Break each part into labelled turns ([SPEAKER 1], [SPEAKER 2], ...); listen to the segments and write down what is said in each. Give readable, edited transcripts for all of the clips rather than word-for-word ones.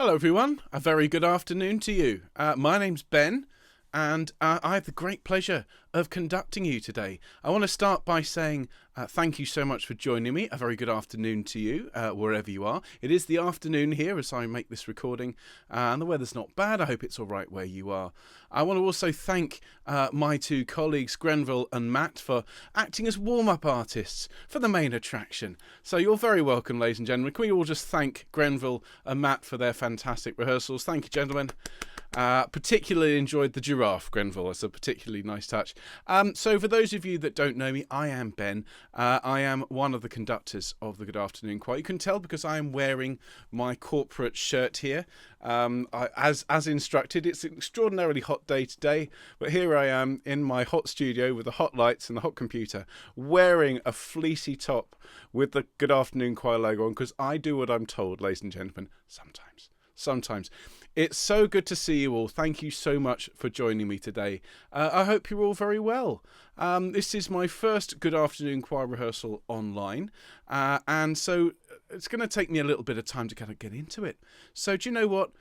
[SPEAKER 1] Hello everyone, a very good afternoon to you. My name's Ben and I have the great pleasure of conducting you today. I want to start by saying thank you so much for joining me. A very good afternoon to you, wherever you are. It is the afternoon here as I make this recording, and the weather's not bad. I hope it's all right where you are. I want to also thank my two colleagues, Grenville and Matt, for acting as warm-up artists for the main attraction. So you're very welcome, ladies and gentlemen. Can we all just thank Grenville and Matt for their fantastic rehearsals? Thank you, gentlemen. Particularly enjoyed the giraffe, Grenville. It's a particularly nice touch. So for those of you that don't know me, I am Ben. I am one of the conductors of the Good Afternoon Choir. You can tell because I am wearing my corporate shirt here. As instructed, it's an extraordinarily hot day today, but here I am in my hot studio with the hot lights and the hot computer, wearing a fleecy top with the Good Afternoon Choir logo on, because I do what I'm told, ladies and gentlemen, sometimes. It's so good to see you all. Thank you so much for joining me today. I hope you're all very well. This is my first Good Afternoon Choir rehearsal online, and so it's going to take me a little bit of time to kind of get into it. So do you know what?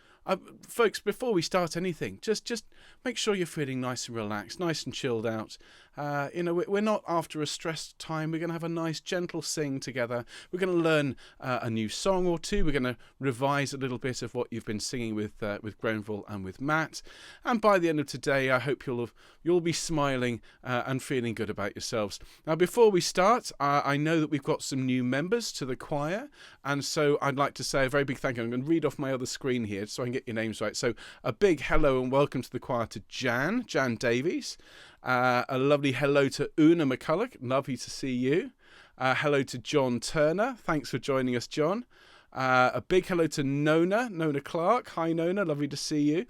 [SPEAKER 1] Folks, before we start anything, just make sure you're feeling nice and relaxed, nice and chilled out. We're not after a stressed time. We're going to have a nice, gentle sing together. We're going to learn a new song or two. We're going to revise a little bit of what you've been singing with Grenville and with Matt. And by the end of today, I hope you'll be smiling and feeling good about yourselves. Now, before we start, I know that we've got some new members to the choir, and so I'd like to say a very big thank you. I'm going to read off my other screen here so I can get your names right. So a big hello and welcome to the choir to Jan Davies. A lovely hello to Una McCulloch. Lovely to see you. Hello to John Turner. Thanks for joining us, John. A big hello to Nona Clark. Hi, Nona. Lovely to see you.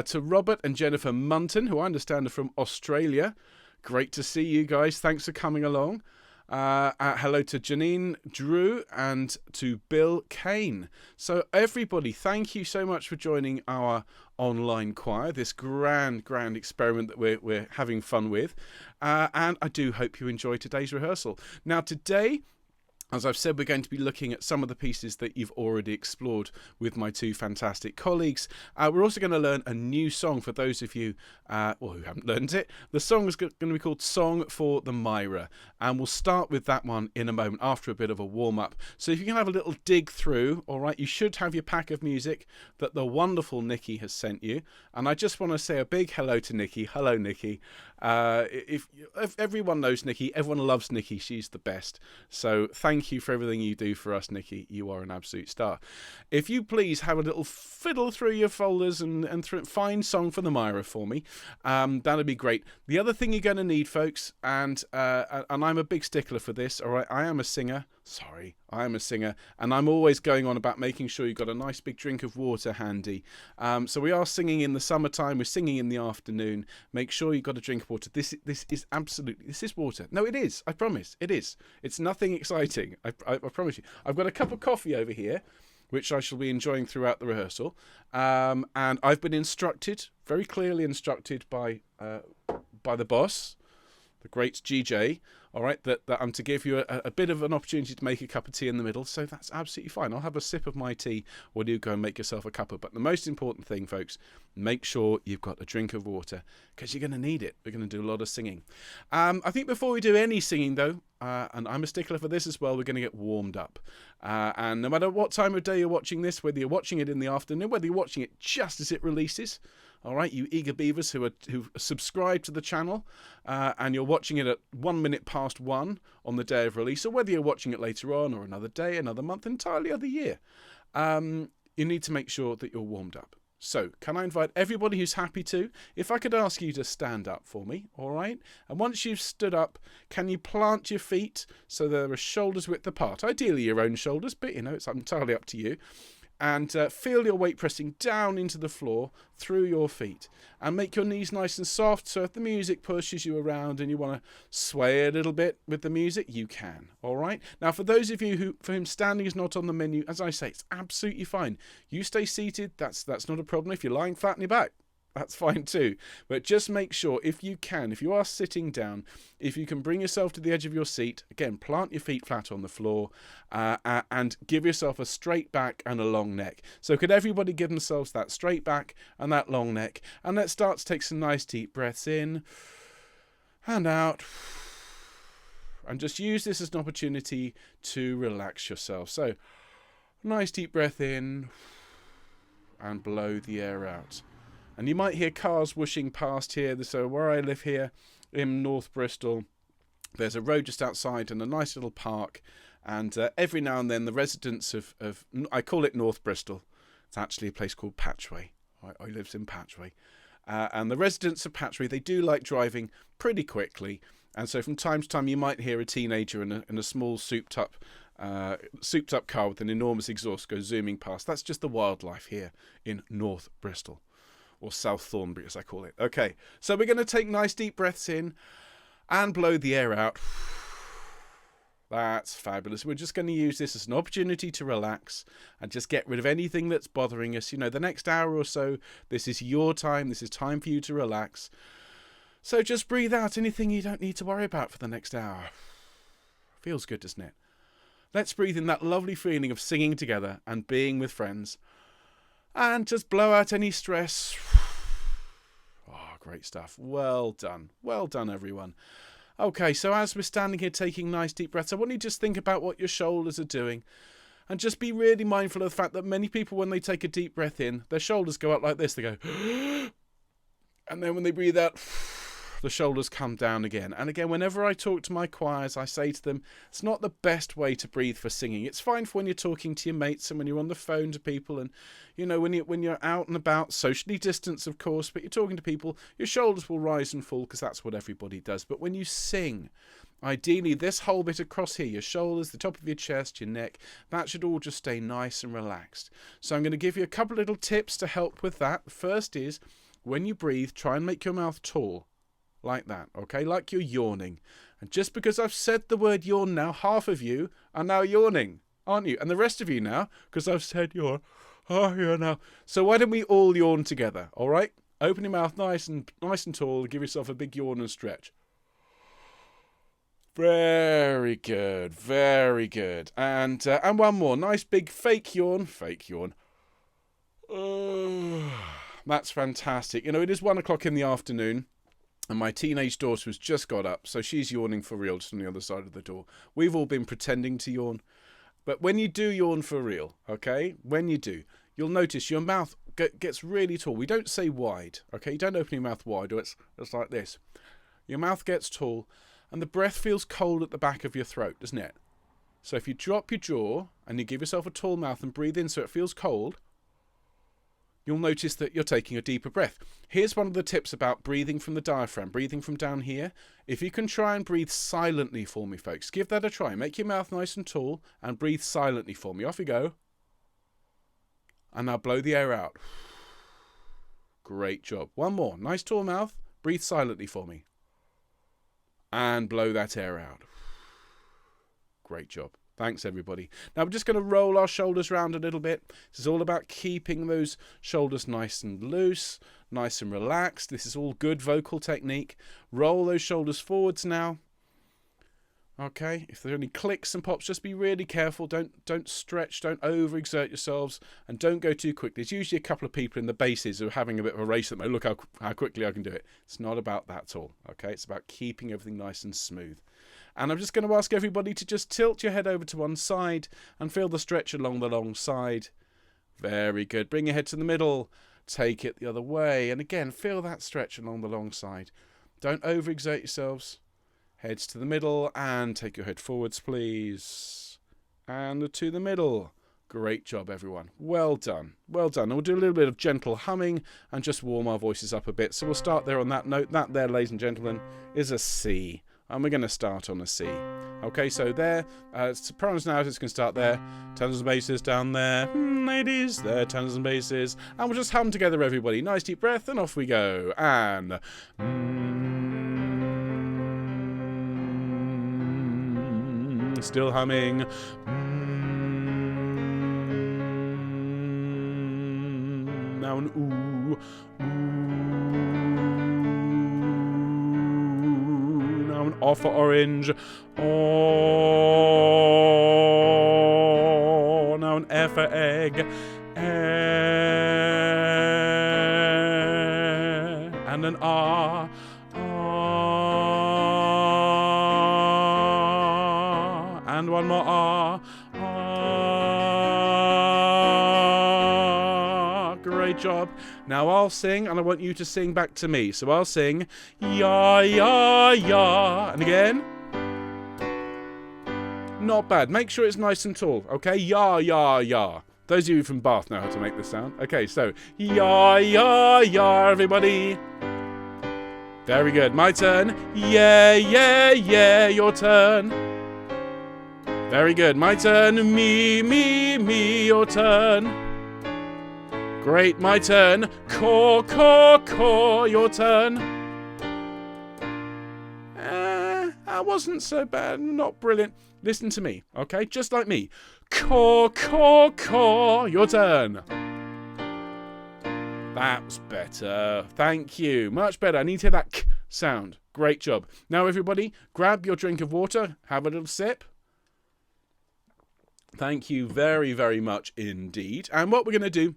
[SPEAKER 1] To Robert and Jennifer Munton, who I understand are from Australia. Great to see you guys. Thanks for coming along. Hello to Janine Drew and to Bill Kane. So everybody, thank you so much for joining our online choir, this grand experiment that we're having fun with. And I do hope you enjoy today's rehearsal. Now today, as I've said, we're going to be looking at some of the pieces that you've already explored with my two fantastic colleagues. We're also going to learn a new song for those of you who haven't learned it. The song is going to be called Song for the Myra, and we'll start with that one in a moment after a bit of a warm-up. So if you can have a little dig through, all right, you should have your pack of music that the wonderful Nikki has sent you. And I just want to say a big hello to Nikki. Hello, Nikki. If everyone knows Nikki, everyone loves Nikki. She's the best. So thank you for everything you do for us, Nikki. You are an absolute star. If you please have a little fiddle through your folders and find Song for the Myra for me, that'd be great. The other thing you're going to need, folks, and I'm a big stickler for this, all right, I am a singer, and I'm always going on about making sure you've got a nice big drink of water handy. So we are singing in the summertime, we're singing in the afternoon. Make sure you've got a drink of water. This is water. No, it is. I promise. It is. It's nothing exciting. I promise you. I've got a cup of coffee over here, which I shall be enjoying throughout the rehearsal. And I've been instructed, very clearly instructed by the boss, the great GJ, all right, that I'm to give you a bit of an opportunity to make a cup of tea in the middle, so that's absolutely fine. I'll have a sip of my tea while you go and make yourself a cuppa. But the most important thing, folks, make sure you've got a drink of water, because you're going to need it. We're going to do a lot of singing. I think before we do any singing, though, and I'm a stickler for this as well, we're going to get warmed up. And no matter what time of day you're watching this, whether you're watching it in the afternoon, whether you're watching it just as it releases, all right, you eager beavers who subscribe to the channel, and you're watching it at 1 minute past 1 on the day of release, or whether you're watching it later on or another day, another month, entirely other year, you need to make sure that you're warmed up. So, can I invite everybody who's happy to, if I could ask you to stand up for me, all right? And once you've stood up, can you plant your feet so they're shoulders width apart? Ideally your own shoulders, but it's entirely up to you. And feel your weight pressing down into the floor through your feet, and make your knees nice and soft, so if the music pushes you around and you want to sway a little bit with the music, you can. All right. Now, for those of you for whom standing is not on the menu, as I say, it's absolutely fine. You stay seated. That's not a problem. If you're lying flat on your back, that's fine too. But just make sure, if you are sitting down, if you can bring yourself to the edge of your seat, again, plant your feet flat on the floor, and give yourself a straight back and a long neck. So could everybody give themselves that straight back and that long neck? And let's start to take some nice deep breaths in and out. And just use this as an opportunity to relax yourself. So, nice deep breath in and blow the air out. And you might hear cars whooshing past here. So where I live here in North Bristol, there's a road just outside and a nice little park. And every now and then the residents of I call it North Bristol. It's actually a place called Patchway. I lives in Patchway. And the residents of Patchway, they do like driving pretty quickly. And so from time to time you might hear a teenager in a small souped up car with an enormous exhaust go zooming past. That's just the wildlife here in North Bristol, or South Thornbury as I call it. Okay, so we're going to take nice deep breaths in and blow the air out. That's fabulous. We're just going to use this as an opportunity to relax and just get rid of anything that's bothering us. You know, the next hour or so, this is your time. This is time for you to relax. So just breathe out anything you don't need to worry about for the next hour. Feels good, doesn't it? Let's breathe in that lovely feeling of singing together and being with friends. And just blow out any stress. Oh, great stuff. Well done. Well done, everyone. Okay, so as we're standing here taking nice deep breaths, I want you to just think about what your shoulders are doing. And just be really mindful of the fact that many people, when they take a deep breath in, their shoulders go up like this. They go, and then when they breathe out, the shoulders come down again. And again, whenever I talk to my choirs, I say to them, it's not the best way to breathe for singing. It's fine for when you're talking to your mates and when you're on the phone to people, and you know, when you're out and about, socially distanced, of course, but you're talking to people, your shoulders will rise and fall because that's what everybody does. But when you sing, ideally this whole bit across here, your shoulders, the top of your chest, your neck, that should all just stay nice and relaxed. So I'm going to give you a couple of little tips to help with that. The first is, when you breathe, try and make your mouth tall. Like that, okay? Like you're yawning. And just because I've said the word yawn now, half of you are now yawning, aren't you? And the rest of you now, because I've said yawn, you're now. So why don't we all yawn together, all right? Open your mouth nice and tall. Give yourself a big yawn and stretch. Very good, very good. And one more. Nice big fake yawn. That's fantastic. You know, it is 1 o'clock in the afternoon. And my teenage daughter has just got up, so she's yawning for real just on the other side of the door. We've all been pretending to yawn. But when you do yawn for real, okay, when you do, you'll notice your mouth gets really tall. We don't say wide, okay? You don't open your mouth wide, or it's like this. Your mouth gets tall, and the breath feels cold at the back of your throat, doesn't it? So if you drop your jaw, and you give yourself a tall mouth and breathe in so it feels cold, you'll notice that you're taking a deeper breath. Here's one of the tips about breathing from the diaphragm, breathing from down here. If you can try and breathe silently for me, folks, give that a try. Make your mouth nice and tall and breathe silently for me. Off you go. And now blow the air out. Great job. One more. Nice tall mouth. Breathe silently for me. And blow that air out. Great job. Thanks, everybody. Now we're just going to roll our shoulders around a little bit. This is all about keeping those shoulders nice and loose, nice and relaxed. This is all good vocal technique. Roll those shoulders forwards now. Okay, if there are any clicks and pops, just be really careful. Don't stretch, don't overexert yourselves, and don't go too quickly. There's usually a couple of people in the basses who are having a bit of a race at me. Look how quickly I can do it. It's not about that at all. Okay, it's about keeping everything nice and smooth. And I'm just going to ask everybody to just tilt your head over to one side and feel the stretch along the long side. Very good. Bring your head to the middle. Take it the other way. And again, feel that stretch along the long side. Don't overexert yourselves. Heads to the middle and take your head forwards, please. And to the middle. Great job, everyone. Well done. Well done. And we'll do a little bit of gentle humming and just warm our voices up a bit. So we'll start there on that note. That there, ladies and gentlemen, is a C. And we're going to start on a C. Okay, so there, sopranos now, it's going to start there. Tenors and basses down there. Ladies, there, tenors and basses. And we'll just hum together, everybody. Nice deep breath, and off we go. And... still humming. Now an ooh. Ooh. Now an O for orange. Oh. Now an E for egg. And an R. And one more R. Great job. Now I'll sing, and I want you to sing back to me. So I'll sing, ya, ya, ya. And again. Not bad. Make sure it's nice and tall, okay? Ya, ya, ya. Those of you from Bath know how to make this sound. Okay, so, ya, ya, ya, everybody. Very good. My turn. Yeah, yeah, yeah, your turn. Very good. My turn. Me, me, me, your turn. Great. My turn. Caw, caw, caw, your turn. That wasn't so bad. Not brilliant. Listen to me, okay? Just like me. Caw, caw, caw, your turn. That's better. Thank you. Much better. I need to hear that k sound. Great job. Now, everybody, grab your drink of water. Have a little sip. Thank you very, very much indeed. And what we're going to do,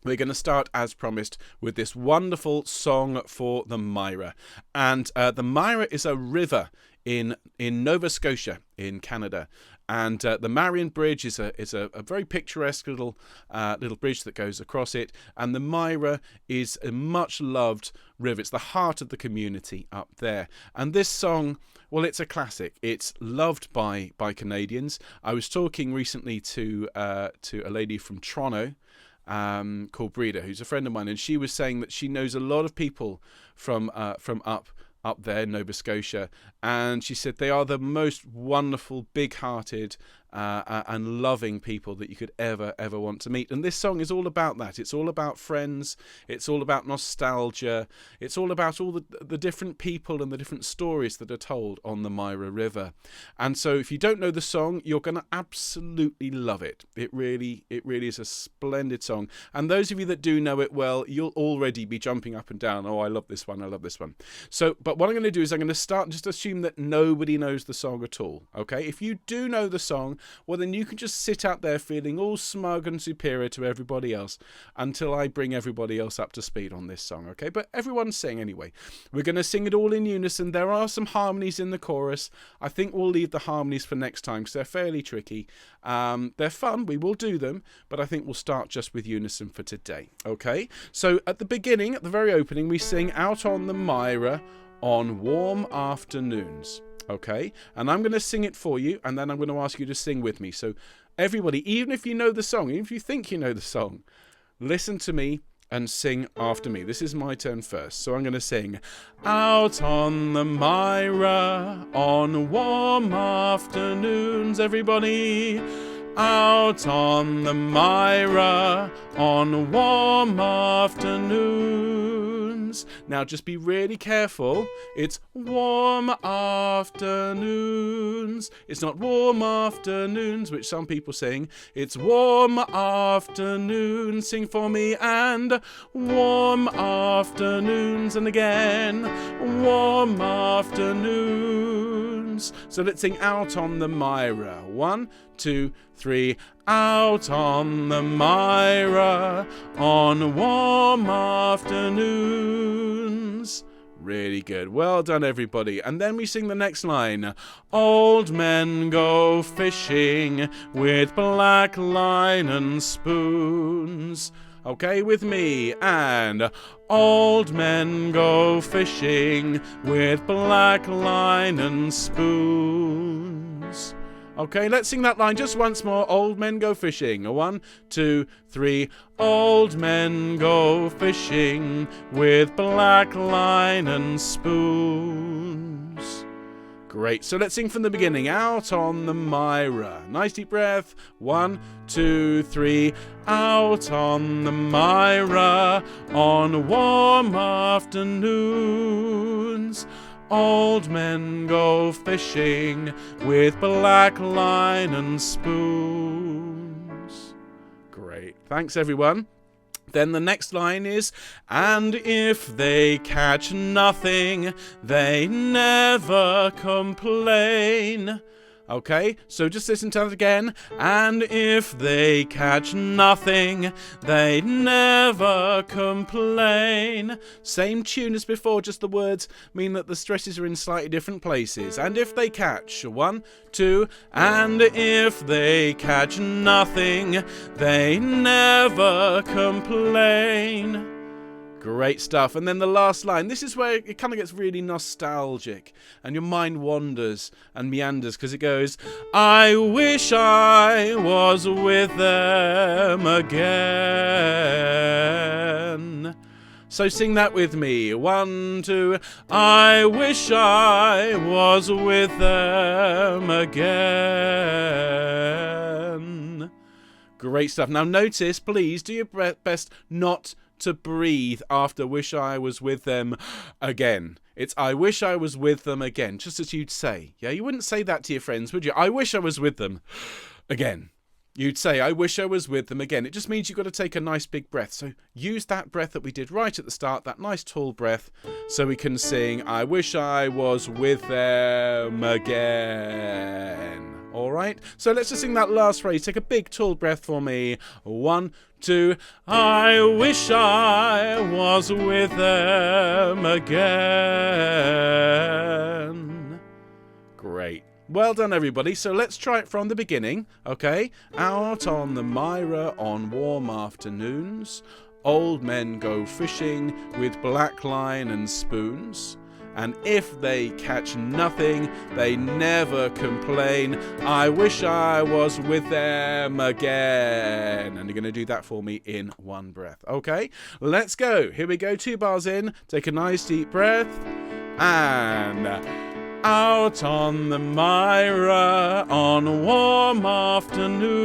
[SPEAKER 1] we're going to start, as promised, with this wonderful song for the Myra. And the Myra is a river in Nova Scotia in Canada. And the Marion Bridge is a very picturesque little bridge that goes across it. And the Myra is a much loved river. It's the heart of the community up there. And this song, well, it's a classic. It's loved by Canadians. I was talking recently to a lady from Toronto called Breda, who's a friend of mine, and she was saying that she knows a lot of people from up there in Nova Scotia, and she said they are the most wonderful, big-hearted and loving people that you could ever want to meet. And this song is all about that. It's all about friends. It's all about nostalgia. It's all about all the different people and the different stories that are told on the Myra River. And so if you don't know the song, you're going to absolutely love it. It really is a splendid song. And those of you that do know it well, you'll already be jumping up and down. Oh, I love this one. I love this one. So, but what I'm going to do is I'm going to start and just assume that nobody knows the song at all. Okay? If you do know the song, well, then you can just sit out there feeling all smug and superior to everybody else until I bring everybody else up to speed on this song, okay? But everyone sing anyway. We're going to sing it all in unison. There are some harmonies in the chorus. I think we'll leave the harmonies for next time because they're fairly tricky. They're fun. We will do them. But I think we'll start just with unison for today, okay? So at the beginning, at the very opening, we sing Out on the Myra on Warm Afternoons. Okay, and I'm going to sing it for you, and then I'm going to ask you to sing with me. So everybody, even if you know the song, even if you think you know the song, listen to me and sing after me. This is my turn first, so I'm going to sing Out on the Myra on warm afternoons, everybody. Out on the Myra on warm afternoons. Now just be really careful. It's warm afternoons. It's not warm afternoons, which some people sing. It's warm afternoons. Sing for me. And warm afternoons. And again, warm afternoons. So let's sing Out on the Myra. 1, 2, 3. Out on the Myra on warm afternoons. Really good. Well done, everybody. And then we sing the next line. Old men go fishing with black line and spoons. Okay, with me. And old men go fishing with black line and spoons. Okay, let's sing that line just once more. Old men go fishing. 1, 2, 3. Old men go fishing with black line and spoons. Great. So let's sing from the beginning. Out on the Myra. Nice deep breath. 1, 2, 3. Out on the Myra on warm afternoons. Old men go fishing with black line and spoons. Great. Thanks, everyone. Then the next line is, and if they catch nothing, they never complain. Okay, so just listen to that again. And if they catch nothing, they never complain. Same tune as before, just the words mean that the stresses are in slightly different places. And if they catch, 1, 2, and if they catch nothing, they never complain. Great stuff. And then the last line, this is where it kind of gets really nostalgic and your mind wanders and meanders, because it goes, I wish I was with them again. So sing that with me. 1, 2, I wish I was with them again. Great stuff. Now notice, please, do your best not to breathe after wish I was with them again. It's I wish I was with them again, just as you'd say. Yeah, you wouldn't say that to your friends, would you? I wish I was with them again. You'd say, I wish I was with them again. It just means you've got to take a nice big breath. So use that breath that we did right at the start, that nice tall breath, so we can sing, I wish I was with them again. All right? So let's just sing that last phrase. Take a big tall breath for me. 1, 2, I wish I was with them again. Great. Well done, everybody. So let's try it from the beginning, okay? Out on the Myra on warm afternoons, old men go fishing with black line and spoons. And if they catch nothing, they never complain. I wish I was with them again. And you're going to do that for me in one breath. Okay, let's go. Here we go. 2 bars in. Take a nice deep breath. And out on the Myra on warm afternoons,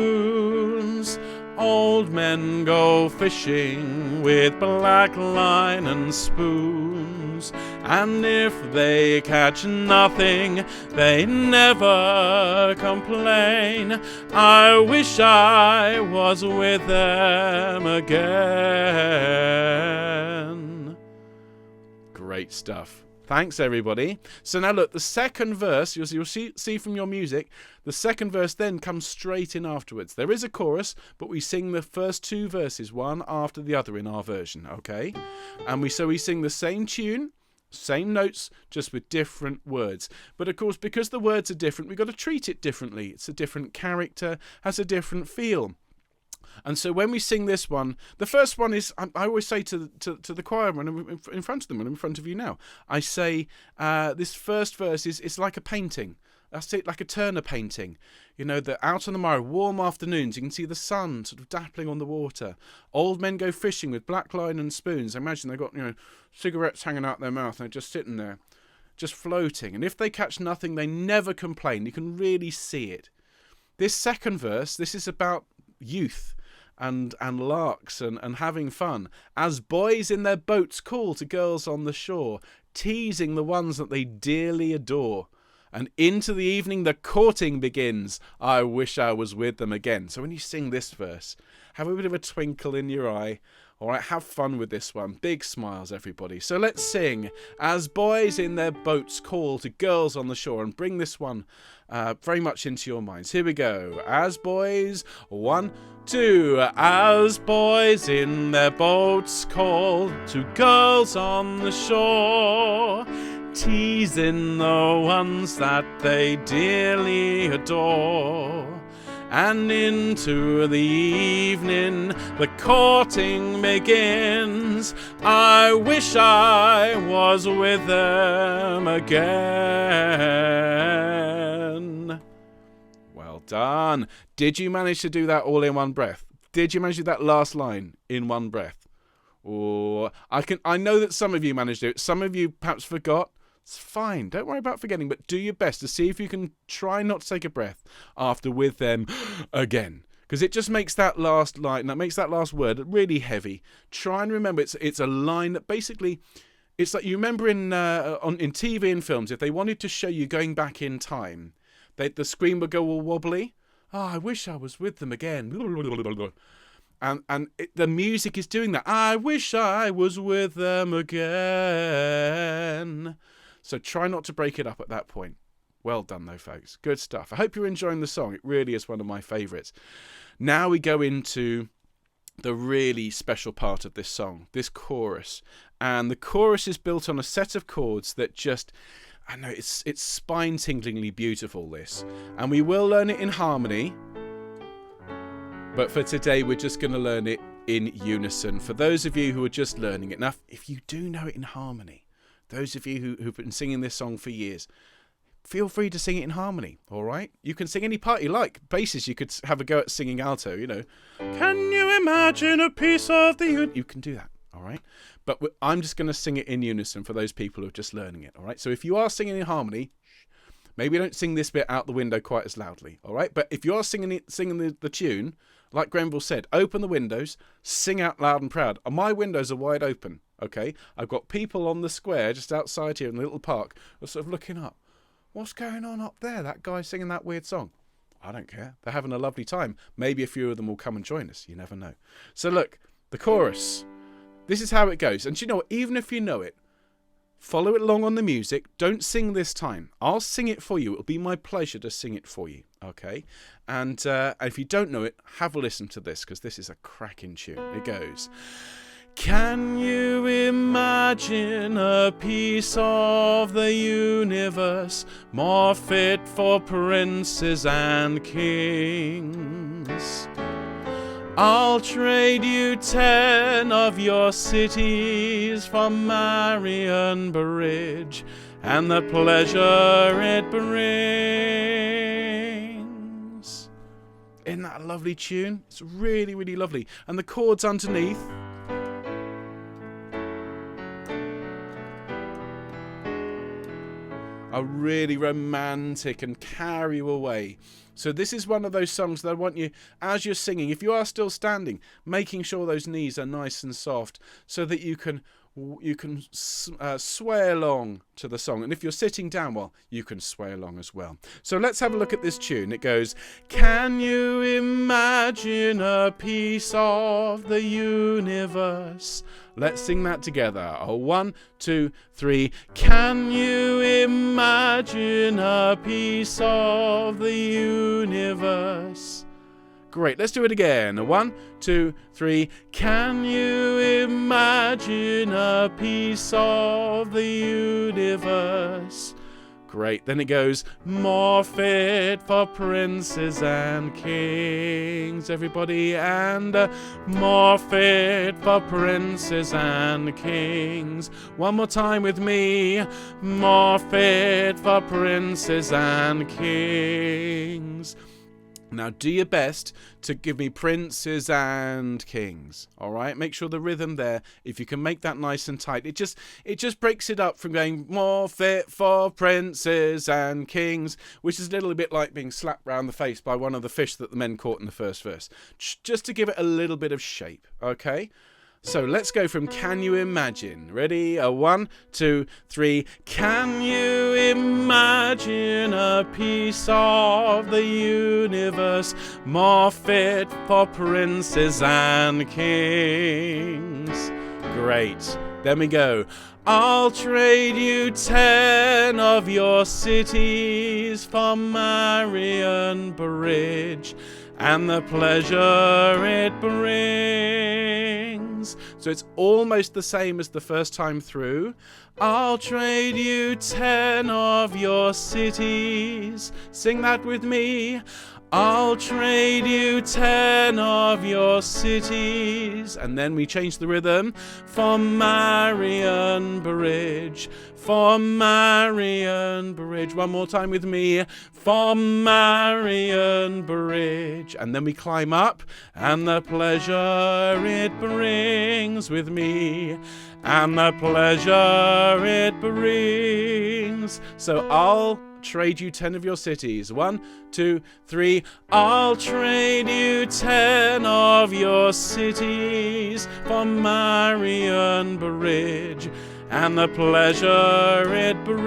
[SPEAKER 1] old men go fishing with black line and spoons. And if they catch nothing, they never complain. I wish I was with them again. Great stuff. Thanks, everybody. So now look, the second verse, you'll see from your music, the second verse then comes straight in afterwards. There is a chorus, but we sing the first 2 verses, one after the other in our version, okay? And we sing the same tune, same notes, just with different words. But of course, because the words are different, we've got to treat it differently. It's a different character, has a different feel. And so when we sing this one, the first one is, I always say to the choir when I'm in front of them, when I'm in front of you now, I say this first verse is like a painting. That's it, like a Turner painting. You know, that out on the Myra, warm afternoons, you can see the sun sort of dappling on the water. Old men go fishing with black line and spoons. I imagine they've got, cigarettes hanging out their mouth and they're just sitting there, just floating. And if they catch nothing, they never complain. You can really see it. This second verse, this is about youth and larks and having fun, as boys in their boats call to girls on the shore, teasing the ones that they dearly adore. And into the evening the courting begins. I wish I was with them again. So when you sing this verse, have a bit of a twinkle in your eye. All right, have fun with this one. Big smiles, everybody. So let's sing as boys in their boats call to girls on the shore, and bring this one very much into your minds. Here we go. As boys, 1, 2. As boys in their boats call to girls on the shore, teasing the ones that they dearly adore. And into the evening the courting begins. I wish I was with them again. Well done. Did you manage to do that all in one breath? Did you manage to do that last line in one breath? Or I know that some of you managed to do it. Some of you perhaps forgot. It's fine. Don't worry about forgetting, but do your best to see if you can try not to take a breath after with them again. Because it just makes that last line, that makes that last word really heavy. Try and remember it's a line that basically, it's like you remember in TV and films, if they wanted to show you going back in time, the screen would go all wobbly. I wish I was with them again. The music is doing that. I wish I was with them again. So try not to break it up at that point. Well done, though, folks. Good stuff. I hope you're enjoying the song. It really is one of my favourites. Now we go into the really special part of this song, this chorus. And the chorus is built on a set of chords that just, I know, it's spine-tinglingly beautiful, this. And we will learn it in harmony. But for today, we're just going to learn it in unison. For those of you who are just learning it. Now, if you do know it in harmony, those of you who've been singing this song for years, feel free to sing it in harmony, all right? You can sing any part you like. Basses, you could have a go at singing alto, you know. Can you imagine a piece of the universe? You can do that, all right? But I'm just going to sing it in unison for those people who are just learning it, all right? So if you are singing in harmony, maybe don't sing this bit out the window quite as loudly, all right? But if you are singing the tune, like Grenville said, open the windows, sing out loud and proud. And my windows are wide open, okay? I've got people on the square just outside here in the little park who are sort of looking up. What's going on up there? That guy singing that weird song. I don't care. They're having a lovely time. Maybe a few of them will come and join us. You never know. So look, the chorus. This is how it goes. And you know what? Even if you know it, follow it along on the music. Don't sing this time. I'll sing it for you. It'll be my pleasure to sing it for you. Okay? And if you don't know it, have a listen to this, because this is a cracking tune. It goes, can you imagine a piece of the universe more fit for princes and kings? I'll trade you 10 of your cities for Marion Bridge and the pleasure it brings. Isn't that a lovely tune? It's really, really lovely. And the chords underneath are really romantic and carry you away. So this is one of those songs that I want you, as you're singing, if you are still standing, making sure those knees are nice and soft so that you can sway along to the song. And if you're sitting down, well, you can sway along as well. So let's have a look at this tune. It goes, can you imagine a piece of the universe? Let's sing that together. 1, 2, 3. Can you imagine a piece of the universe? Great, let's do it again. 1, 2, 3. Can you imagine a piece of the universe? Great, then it goes, more fit for princes and kings, everybody, and more fit for princes and kings. One more time with me, more fit for princes and kings. Now do your best to give me princes and kings, all right? Make sure the rhythm there, if you can make that nice and tight, it just breaks it up from going more fit for princes and kings, which is a little bit like being slapped round the face by one of the fish that the men caught in the first verse, just to give it a little bit of shape, okay? So let's go from can you imagine. Ready? 1, 2, 3. Can you imagine a piece of the universe more fit for princes and kings? Great. Then we go. I'll trade you 10 of your cities for Marion Bridge and the pleasure it brings. So it's almost the same as the first time through. I'll trade you 10 of your cities. Sing that with me. I'll trade you 10 of your cities. And then we change the rhythm. For Marion Bridge. For Marion Bridge. One more time with me. For Marion Bridge. And then we climb up. And the pleasure it brings with me. And the pleasure it brings. So I'll trade you 10 of your cities. 1, 2, 3. I'll trade you 10 of your cities for Marion Bridge and the pleasure it brings.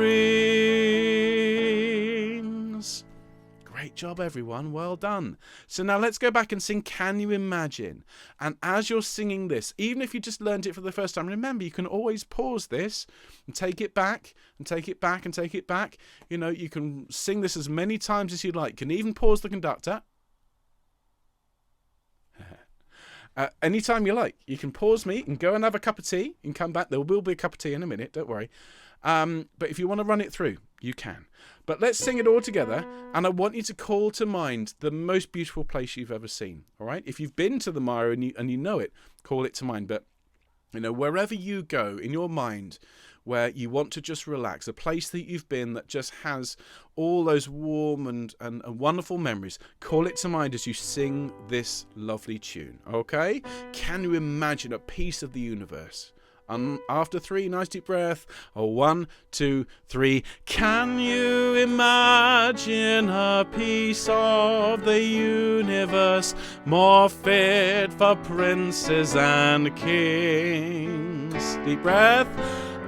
[SPEAKER 1] Great. Great job, everyone. Well done. So now let's go back and sing Can You Imagine? And as you're singing this, even if you just learned it for the first time, remember, you can always pause this and take it back and take it back and take it back. You know, you can sing this as many times as you like. You can even pause the conductor. Anytime you like. You can pause me and go and have a cup of tea and come back. There will be a cup of tea in a minute, don't worry. But if you want to run it through, you can. But let's sing it all together, and I want you to call to mind the most beautiful place you've ever seen, all right? If you've been to the Myra and you know it, call it to mind. But, you know, wherever you go in your mind where you want to just relax, a place that you've been that just has all those warm and wonderful memories, call it to mind as you sing this lovely tune, okay? Can you imagine a piece of the universe? After 3, nice deep breath. 1, 2, 3. Can you imagine a piece of the universe more fit for princes and kings? Deep breath.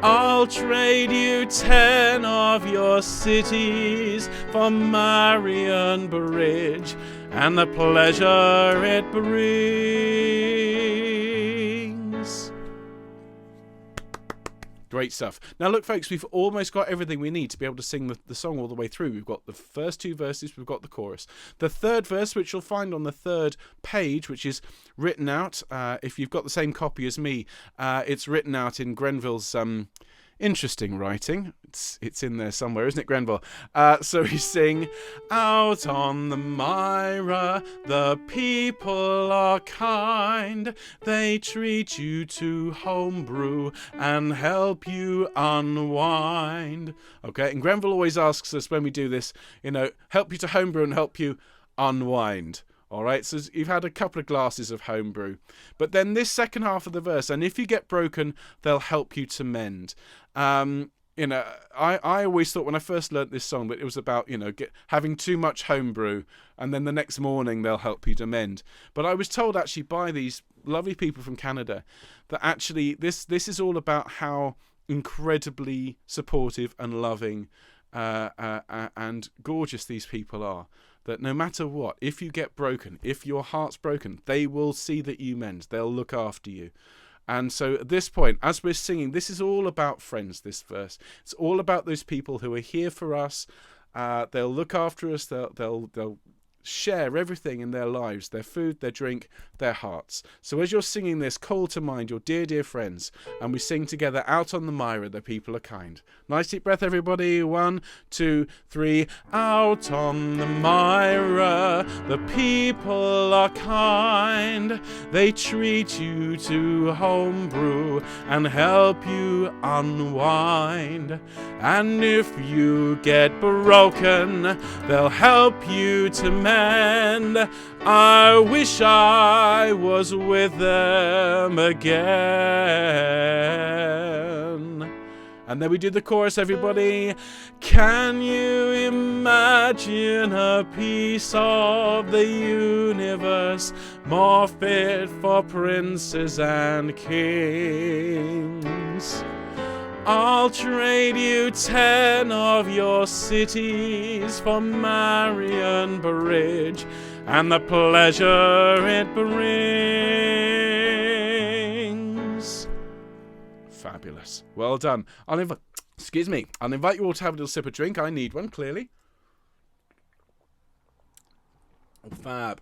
[SPEAKER 1] I'll trade you 10 of your cities for Marion Bridge and the pleasure it brings. Great stuff. Now look, folks, we've almost got everything we need to be able to sing the song all the way through. We've got the first 2 verses, we've got the chorus. The third verse, which you'll find on the third page, which is written out, if you've got the same copy as me, it's written out in Grenville's interesting writing. It's in there somewhere, isn't it, Grenville? So we sing, out on the Myra, the people are kind. They treat you to homebrew and help you unwind. Okay, and Grenville always asks us when we do this, you know, help you to homebrew and help you unwind. All right, so you've had a couple of glasses of homebrew. But then this second half of the verse, and if you get broken, they'll help you to mend. You know, I always thought when I first learnt this song that it was about, you know, having too much homebrew, and then the next morning they'll help you to mend. But I was told actually by these lovely people from Canada that actually this is all about how incredibly supportive and loving and gorgeous these people are. That no matter what, if you get broken, if your heart's broken, they will see that you mend. They'll look after you. And so at this point, as we're singing, this is all about friends, this verse. It's all about those people who are here for us. They'll look after us. They'll share everything in their lives, their food, their drink, their hearts. So as you're singing this, call to mind your dear, dear friends, and we sing together, out on the Myra, the people are kind. Nice deep breath, everybody. 1, 2, 3. Out on the Myra, the people are kind. They treat you to homebrew and help you unwind. And if you get broken, they'll help you to mend. I wish I was with them again. And then we do the chorus, everybody. Can you imagine a piece of the universe more fit for princes and kings? I'll trade you 10 of your cities for Marion Bridge and the pleasure it brings. Fabulous. Well done. I'll invite you all to have a little sip of drink. I need one, clearly. Fab.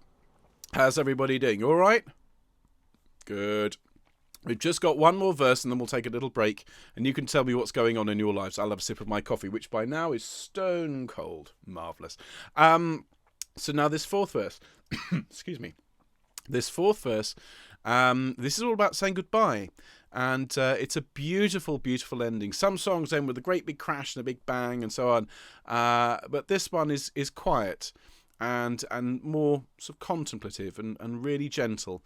[SPEAKER 1] How's everybody doing? You all right? Good. We've just got one more verse and then we'll take a little break and you can tell me what's going on in your lives. I'll have a sip of my coffee, which by now is stone cold. Marvellous. So now this fourth verse, excuse me, this fourth verse, this is all about saying goodbye. And it's a beautiful, beautiful ending. Some songs end with a great big crash and a big bang and so on. But this one is quiet and more sort of contemplative and really gentle.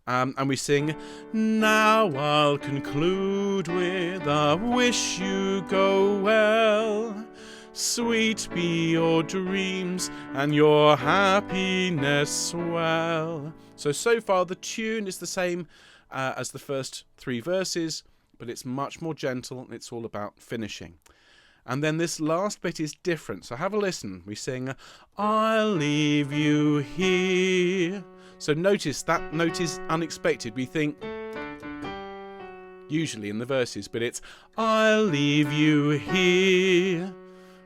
[SPEAKER 1] And we sing, now I'll conclude with a wish you go well. Sweet be your dreams and your happiness swell. So far the tune is the same as the first 3 verses, but it's much more gentle and it's all about finishing. And then this last bit is different. So have a listen. We sing, I'll leave you here. So notice that note is unexpected. We think, usually in the verses, but it's, I'll leave you here.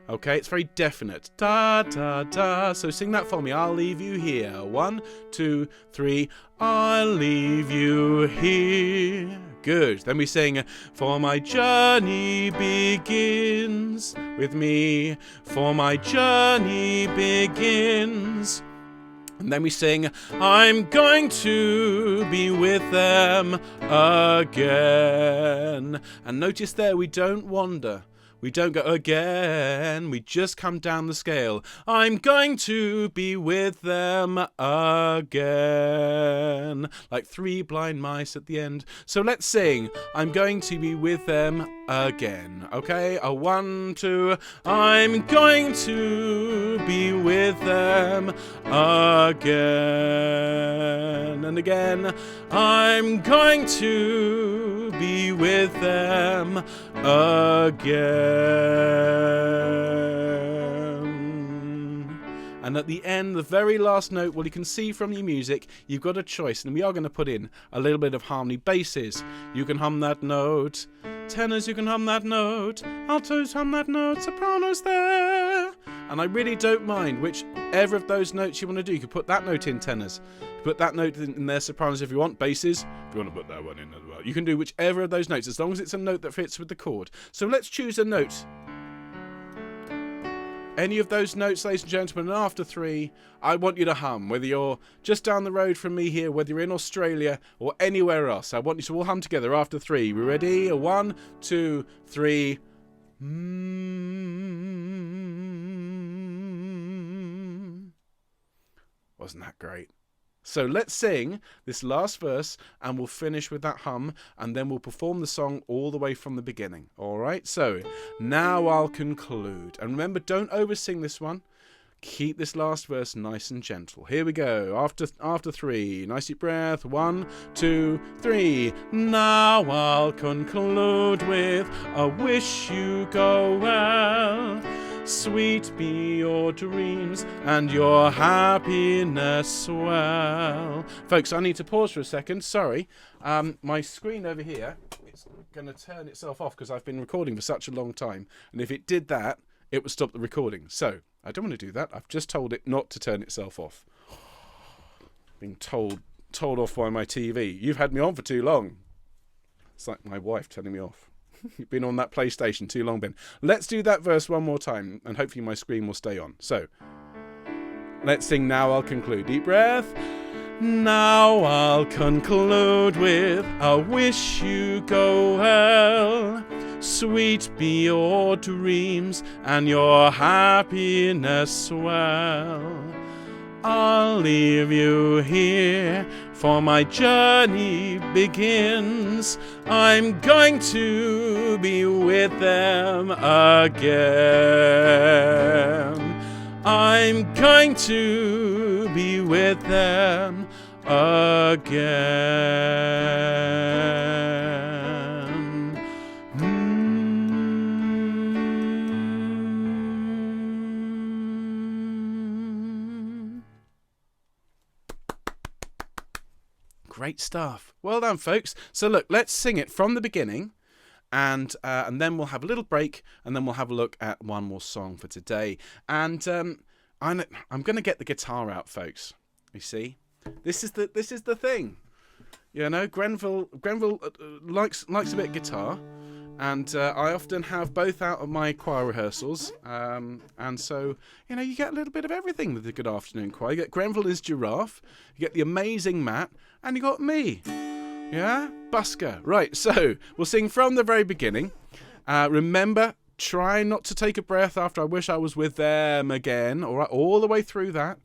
[SPEAKER 1] Okay, it's very definite. Da, da, da. So sing that for me. I'll leave you here. 1, 2, 3. I'll leave you here. Good. Then we sing, for my journey begins with me. For my journey begins. And then we sing, I'm going to be with them again. And notice there, we don't wander. We don't go again, we just come down the scale. I'm going to be with them again. Like 3 blind mice at the end. So let's sing, I'm going to be with them again. Okay, 1, 2, I'm going to be with them again. And again, I'm going to be with them again. And at the end, the very last note, well, you can see from your music, you've got a choice, and we are going to put in a little bit of harmony. Basses, you can hum that note. Tenors, you can hum that note. Altos, hum that note. Sopranos there. And I really don't mind whichever of those notes you want to do. You can put that note in tenors. Put that note in there, sopranos, if you want. Basses, if you want to put that one in as well. You can do whichever of those notes, as long as it's a note that fits with the chord. So let's choose a note. Any of those notes, ladies and gentlemen, and after 3, I want you to hum. Whether you're just down the road from me here, whether you're in Australia or anywhere else, I want you to all hum together after 3. We ready? 1, 2, 3. Wasn't that great? So let's sing this last verse and we'll finish with that hum and then we'll perform the song all the way from the beginning. All right, so now I'll conclude. And remember, don't oversing this one. Keep this last verse nice and gentle. Here we go. After 3. Nice deep breath. 1, 2, 3. Now I'll conclude with I wish you go well. Sweet be your dreams and your happiness swell. Folks, I need to pause for a second. Sorry. My screen over here, it's going to turn itself off because I've been recording for such a long time. And if it did that, it would stop the recording. So I don't want to do that. I've just told it not to turn itself off. Being told off by my TV. You've had me on for too long. It's like my wife telling me off. You've been on that PlayStation too long, Ben. Let's do that verse one more time, and hopefully my screen will stay on. So, let's sing Now I'll Conclude. Deep breath. Now I'll conclude with I wish you go well. Sweet be your dreams and your happiness swell. I'll leave you here, for my journey begins. I'm going to be with them again. I'm going to be with them again. Great stuff. Well done, folks. So look, let's sing it from the beginning, and then we'll have a little break, and then we'll have a look at one more song for today. And I'm going to get the guitar out, folks. You see, this is the thing. You know, Grenville likes a bit of guitar, and I often have both out of my choir rehearsals. And so, you know, you get a little bit of everything with the Good Afternoon Choir. You get Grenville as giraffe, you get the amazing Matt, and you got me. Yeah? Busker. Right, so we'll sing from the very beginning. Remember, try not to take a breath after I wish I was with them again. All right, all the way through that.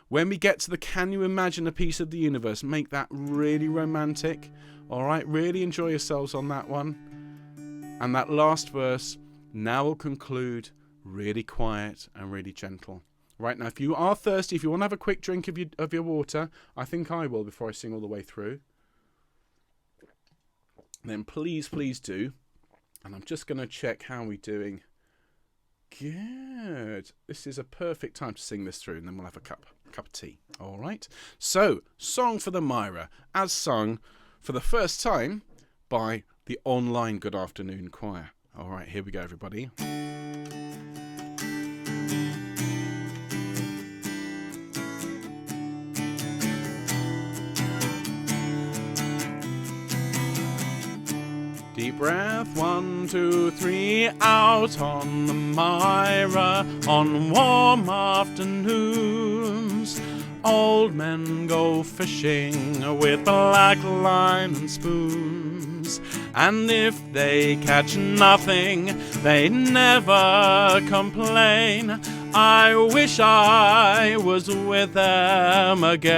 [SPEAKER 1] When we get to the Can You Imagine a Piece of the Universe, make that really romantic. All right, really enjoy yourselves on that one. And that last verse, now will conclude really quiet and really gentle. Right, now, if you are thirsty, if you want to have a quick drink of your water, I think I will before I sing all the way through. Then please do. And I'm just going to check how we're doing Good. This is a perfect time to sing this through, and then we'll have a cup of tea. All right. So, Song for the Myra, as sung for the first time by the online Good Afternoon Choir. All right, here we go, everybody. Deep breath, 1, 2, 3, out on the Myra on warm afternoons. Old men go fishing with black line and spoons, and if they catch nothing, they never complain. I wish I was with them again.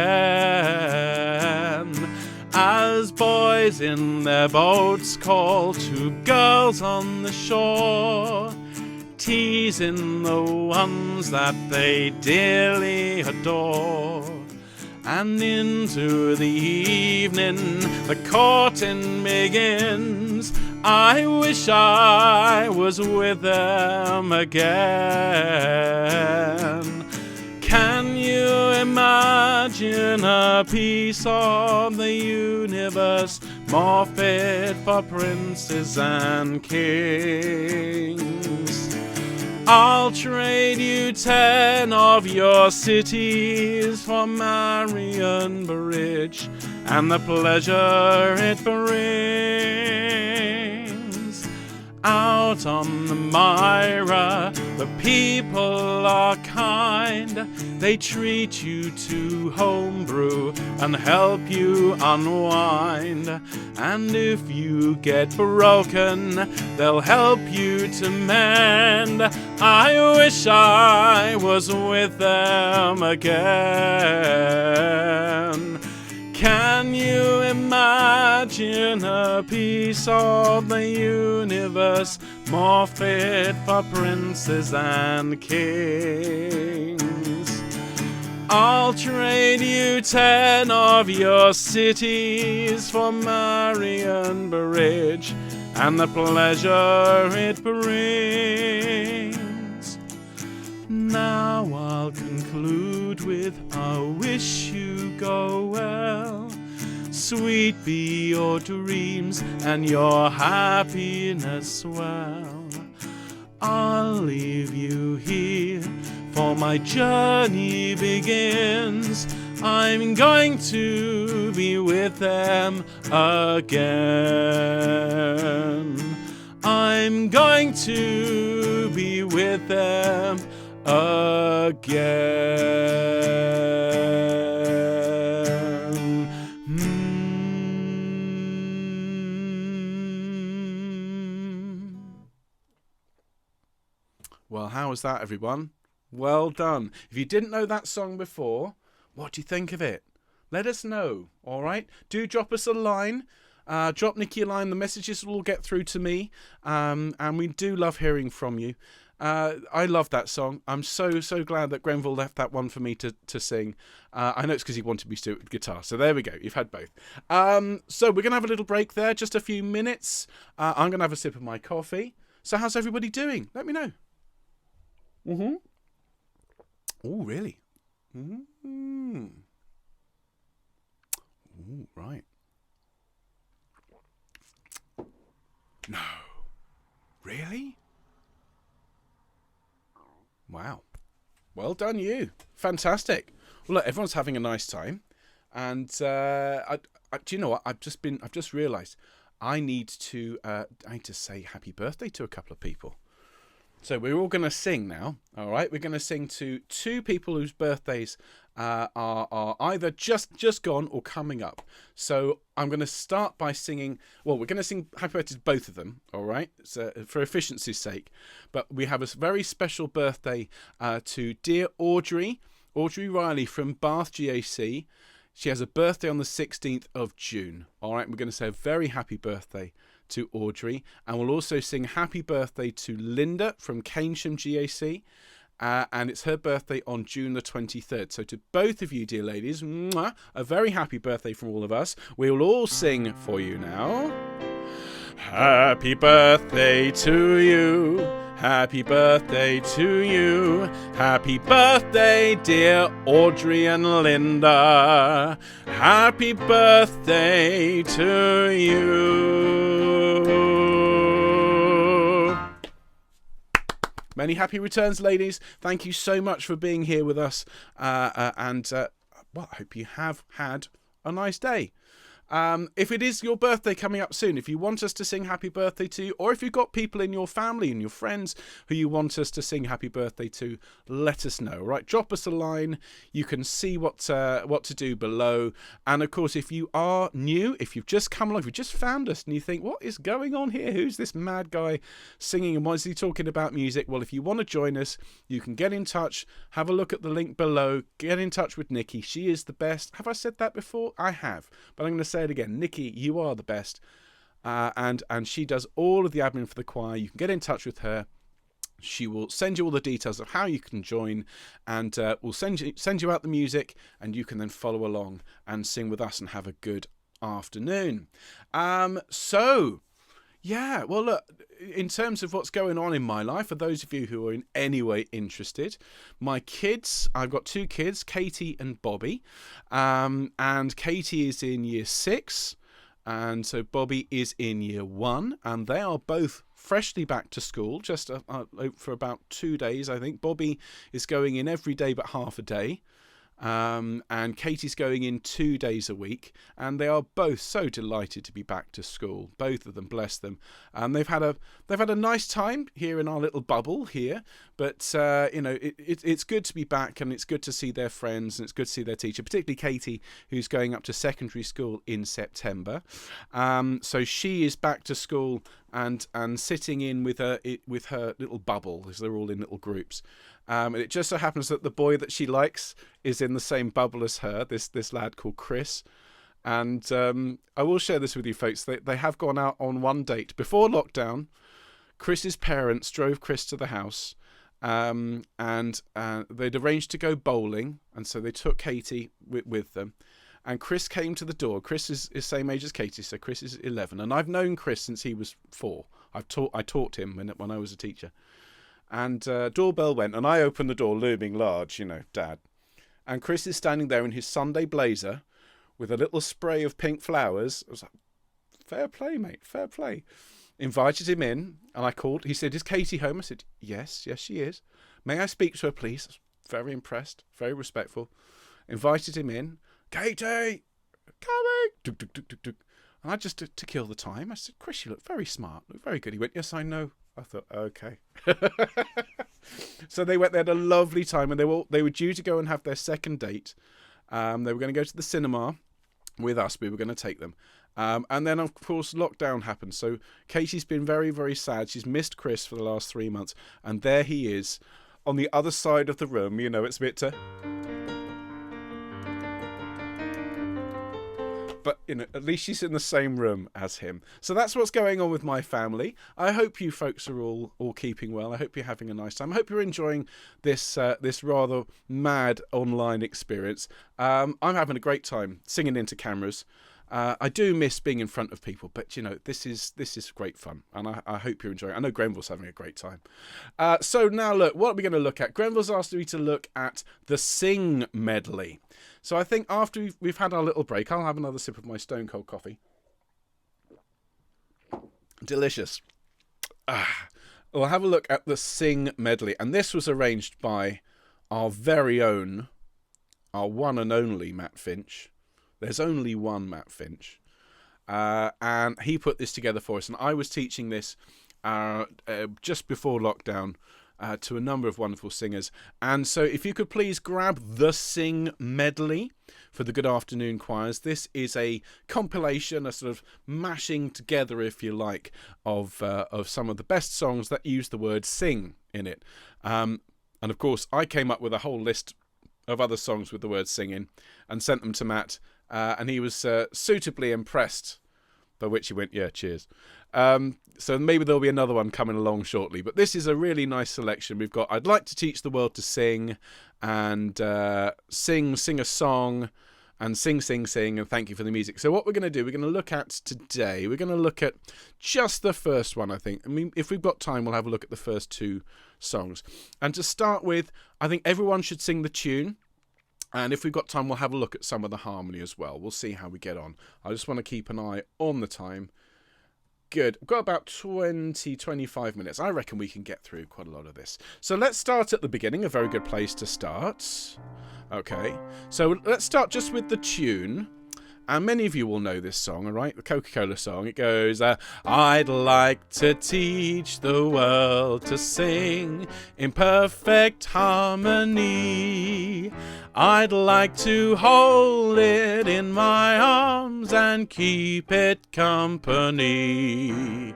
[SPEAKER 1] As boys in their boats call to girls on the shore, teasing the ones that they dearly adore. And into the evening the courting begins. I wish I was with them again. Can you imagine a piece of the universe more fit for princes and kings? I'll trade you 10 of your cities for Marion Bridge and the pleasure it brings. Out on the Myra, the people are kind. They treat you to homebrew and help you unwind. And if you get broken, they'll help you to mend. I wish I was with them again. Can you imagine a piece of the universe more fit for princes and kings? I'll trade you 10 of your cities for Marion Bridge and the pleasure it brings. Now I'll conclude with I wish you go well. Sweet be your dreams and your happiness swell. I'll leave you here, for my journey begins. I'm going to be with them again. I'm going to be with them again. Well, how was that, everyone? Well done. If you didn't know that song before, what do you think of it? Let us know, all right? Do drop us a line. Drop Nikki a line. The messages will all get through to me, and we do love hearing from you. I love that song. I'm so glad that Grenville left that one for me to sing. I know it's because he wanted me to do it with guitar. So there we go. You've had both. So we're going to have a little break there, just a few minutes. I'm going to have a sip of my coffee. So how's everybody doing? Let me know. Oh, really? Oh, right. No. Really? Wow. Well done, you. Fantastic. Well, look, everyone's having a nice time. And do you know what? I've just realised I need to say happy birthday to a couple of people. So we're all going to sing now, all right? We're going to sing to 2 people whose birthdays are either just gone or coming up. So I'm going to start by singing, well, we're going to sing happy birthday to both of them, all right? So for efficiency's sake. But we have a very special birthday to dear Audrey Riley from Bath GAC. She has a birthday on the 16th of June, all right? We're going to say a very happy birthday to Audrey, and we'll also sing happy birthday to Linda from Keynsham GAC, and it's her birthday on June the 23rd. So to both of you, dear ladies, a very happy birthday from all of us. We will all sing for you now. Happy birthday to you. Happy birthday to you. Happy birthday, dear Audrey and Linda. Happy birthday to you. Many happy returns, ladies. Thank you so much for being here with us. And I hope you have had a nice day. If it is your birthday coming up soon, if you want us to sing happy birthday to you, or if you've got people in your family and your friends who you want us to sing happy birthday to, let us know. Right, drop us a line. You can see what to do below. And of course, if you are new, if you've just come along, if you just found us and you think, what is going on here? Who's this mad guy singing and why is he talking about music? Well, if you want to join us, you can get in touch. Have a look at the link below. Get in touch with Nikki. She is the best. Have I said that before? I have, but I'm going to say it again. Nikki, you are the best, and she does all of the admin for the choir. You can get in touch with her. She will send you all the details of how you can join, and we'll send you out the music, and you can then follow along and sing with us and have a good afternoon. So yeah, well, look, in terms of what's going on in my life, for those of you who are in any way interested, my kids, I've got two kids, Katie and Bobby, and Katie is in year 6, and so Bobby is in year 1, and they are both freshly back to school, just for about 2 days, I think. Bobby is going in every day but half a day. And Katie's going in 2 days a week, and they are both so delighted to be back to school. Both of them, bless them. They've had a nice time here in our little bubble here. But it's good to be back, and it's good to see their friends, and it's good to see their teacher, particularly Katie, who's going up to secondary school in September. So she is back to school and sitting in with her little bubble, as they're all in little groups. And it just so happens that the boy that she likes is in the same bubble as her, this lad called Chris. And I will share this with you folks. They have gone out on one date. Before lockdown, Chris's parents drove Chris to the house, and they'd arranged to go bowling, and so they took Katie with them. And Chris came to the door. Chris is the same age as Katie, so Chris is 11. And I've known Chris since he was 4. I taught him when I was a teacher. And doorbell went, and I opened the door, looming large, Dad. And Chris is standing there in his Sunday blazer with a little spray of pink flowers. I was like, fair play, mate, fair play. Invited him in, and I called. He said, is Katie home? I said, yes, she is. May I speak to her, please? I was very impressed, very respectful. Invited him in. Katie, coming. Duk, duk, duk, duk, duk. And I just, to kill the time, I said, Chris, you look very smart, look very good. He went, yes, I know. I thought, okay. So they had a lovely time, and they were due to go and have their second date. They were going to go to the cinema with us. We were going to take them. And then, of course, lockdown happened. So Katie's been very, very sad. She's missed Chris for the last 3 months. And there he is on the other side of the room. It's a bit but at least she's in the same room as him. So that's what's going on with my family. I hope you folks are all keeping well. I hope you're having a nice time. I hope you're enjoying this rather mad online experience. I'm having a great time singing into cameras. I do miss being in front of people, but this is great fun, and I hope you're enjoying it. I know Grenville's having a great time. So now look, what are we going to look at? Grenville's asked me to look at the Sing medley. So I think after we've had our little break, I'll have another sip of my stone cold coffee. Delicious. We'll have a look at the Sing medley, and this was arranged by our very own, our one and only Matt Finch. There's only one Matt Finch, and he put this together for us. And I was teaching this just before lockdown to a number of wonderful singers. And so if you could please grab the Sing medley for the Good Afternoon Choirs. This is a compilation, a sort of mashing together, if you like, of some of the best songs that use the word sing in it. And of course, I came up with a whole list of other songs with the word singing and sent them to Matt. And he was suitably impressed, by which he went, yeah, cheers. So maybe there'll be another one coming along shortly. But this is a really nice selection. We've got I'd Like to Teach the World to Sing, and sing a song, and sing, sing, sing, and thank you for the music. So what we're going to do, we're going to look at today, we're going to look at just the first one, I think. I mean, if we've got time, we'll have a look at the first two songs. And to start with, I think everyone should sing the tune. And if we've got time, we'll have a look at some of the harmony as well. We'll see how we get on. I just want to keep an eye on the time. Good. We've got about 25 minutes. I reckon we can get through quite a lot of this. So let's start at the beginning. A very good place to start. Okay. So let's start just with the tune. And many of you will know this song, all right? The Coca-Cola song. It goes, I'd like to teach the world to sing in perfect harmony. I'd like to hold it in my arms and keep it company.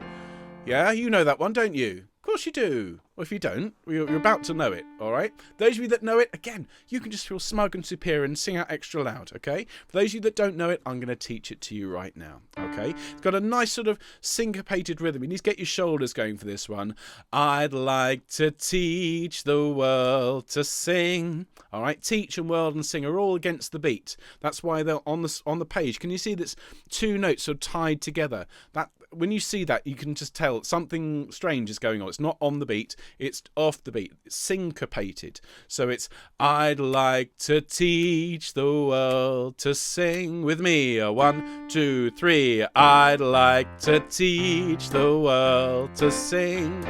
[SPEAKER 1] Yeah, you know that one, don't you? Of course you do. Well, if you don't, you're about to know it, all right? Those of you that know it, again, you can just feel smug and superior and sing out extra loud, okay? For those of you that don't know it, I'm going to teach it to you right now, okay? It's got a nice sort of syncopated rhythm. You need to get your shoulders going for this one. I'd like to teach the world to sing. All right, teach and world and sing are all against the beat. That's why they're on the page. Can you see that's two notes are tied together? That when you see that, you can just tell something strange is going on. It's not on the beat. It's off the beat. It's syncopated. So it's, I'd like to teach the world to sing with me. 1, 2, 3. I'd like to teach the world to sing.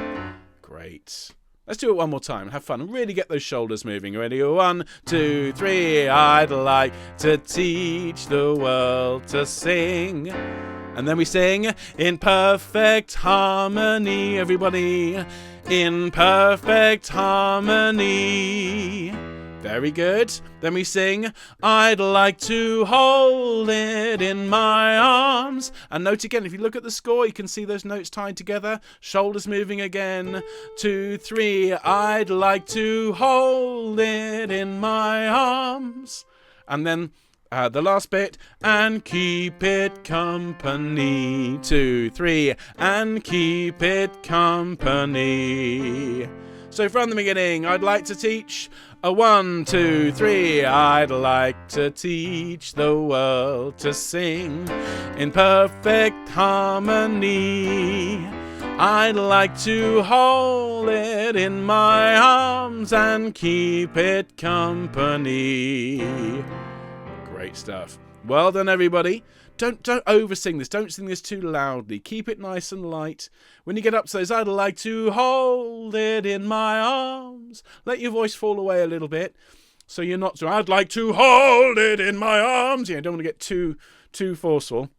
[SPEAKER 1] Great. Let's do it one more time and have fun and really get those shoulders moving. Ready? 1, 2, 3. I'd like to teach the world to sing. And then we sing in perfect harmony, everybody. In perfect harmony. Very good. Then we sing, I'd like to hold it in my arms. And note again, if you look at the score, you can see those notes tied together. Shoulders moving again. 2, 3, I'd like to hold it in my arms. And then the last bit, and keep it company. 2, 3, and keep it company. So from the beginning, I'd like to teach. 1, 2, 3, I'd like to teach the world to sing in perfect harmony. I'd like to hold it in my arms and keep it company. Great stuff. Well done, everybody. Don't over-sing this. Don't sing this too loudly. Keep it nice and light. When you get up to those, I'd like to hold it in my arms. Let your voice fall away a little bit. So you're not, I'd like to hold it in my arms. Yeah, don't want to get too forceful.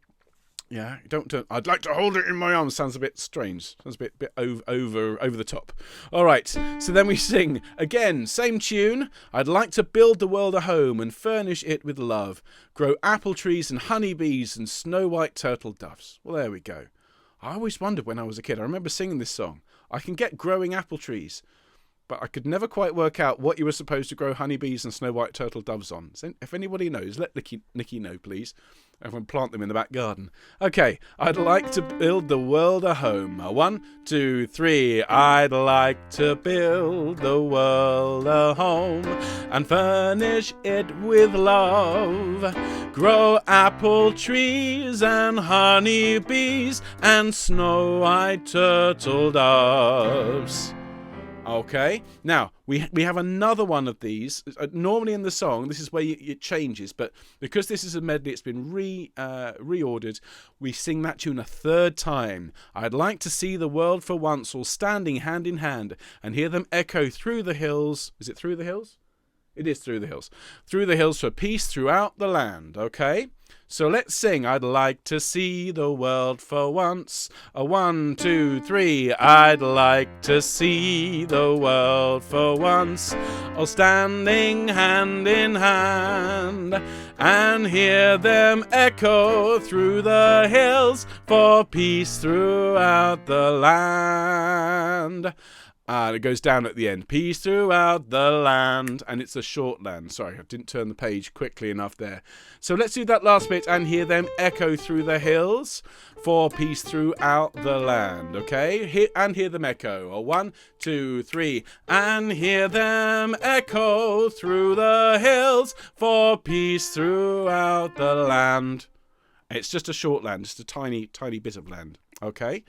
[SPEAKER 1] Yeah, don't. I'd like to hold it in my arms. Sounds a bit strange. Sounds a bit over the top. All right. So then we sing again. Same tune. I'd like to build the world a home and furnish it with love. Grow apple trees and honeybees and snow white turtle doves. Well, there we go. I always wondered when I was a kid. I remember singing this song. I can get growing apple trees, but I could never quite work out what you were supposed to grow honeybees and snow white turtle doves on. So if anybody knows, let Nikki know, please. Everyone plant them in the back garden. Okay, I'd like to build the world a home. 1, 2, 3. I'd like to build the world a home and furnish it with love. Grow apple trees and honeybees and snow white turtle doves. Okay, now we have another one of these. Normally in the song, this is where it changes, but because this is a medley, it's been reordered. We sing that tune a third time. I'd like to see the world for once, all standing hand in hand, and hear them echo through the hills. Is it through the hills? It is through the hills. Through the hills for peace throughout the land. Okay. So let's sing, I'd like to see the world for once. 1, 2, 3, I'd like to see the world for once. All standing hand in hand, and hear them echo through the hills for peace throughout the land. And it goes down at the end. Peace throughout the land. And it's a short land. Sorry, I didn't turn the page quickly enough there. So let's do that last bit and hear them echo through the hills for peace throughout the land. Okay? Hear them echo. 1, 2, 3. And hear them echo through the hills for peace throughout the land. It's just a short land. Just a tiny, tiny bit of land. Okay?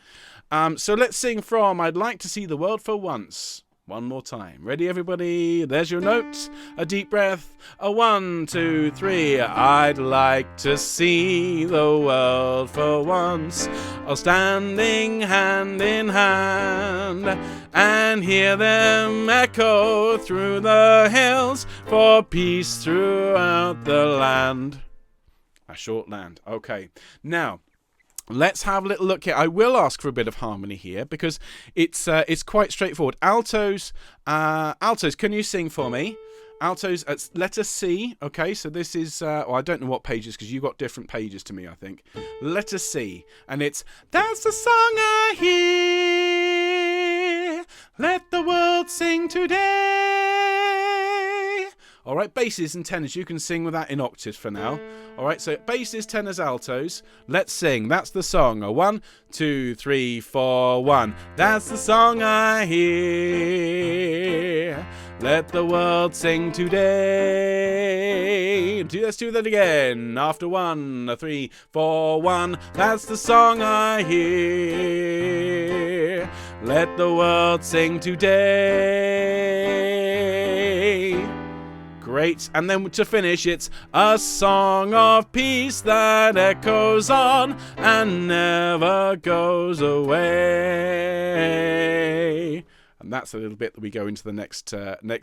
[SPEAKER 1] So let's sing from I'd Like to See the World for Once. One more time. Ready, everybody? There's your note. A deep breath. 1, 2, 3. I'd like to see the world for once. All standing hand in hand. And hear them echo through the hills for peace throughout the land. A short land. Okay. Now, let's have a little look here. I will ask for a bit of harmony here because it's quite straightforward. Altos, can you sing for me? Altos at letter C. Okay, so this is, I don't know what pages because you've got different pages to me, I think. Letter C. And it's, that's the song I hear. Let the world sing today. All right, basses and tenors, you can sing with that in octaves for now. All right, so basses, tenors, altos. Let's sing. That's the song. 1, 2, 3, 4, 1. That's the song I hear. Let the world sing today. Let's do that again. After 1, 3, 4, 1. That's the song I hear. Let the world sing today. Great. And then to finish, it's a song of peace that echoes on and never goes away. And that's a little bit that we go into the next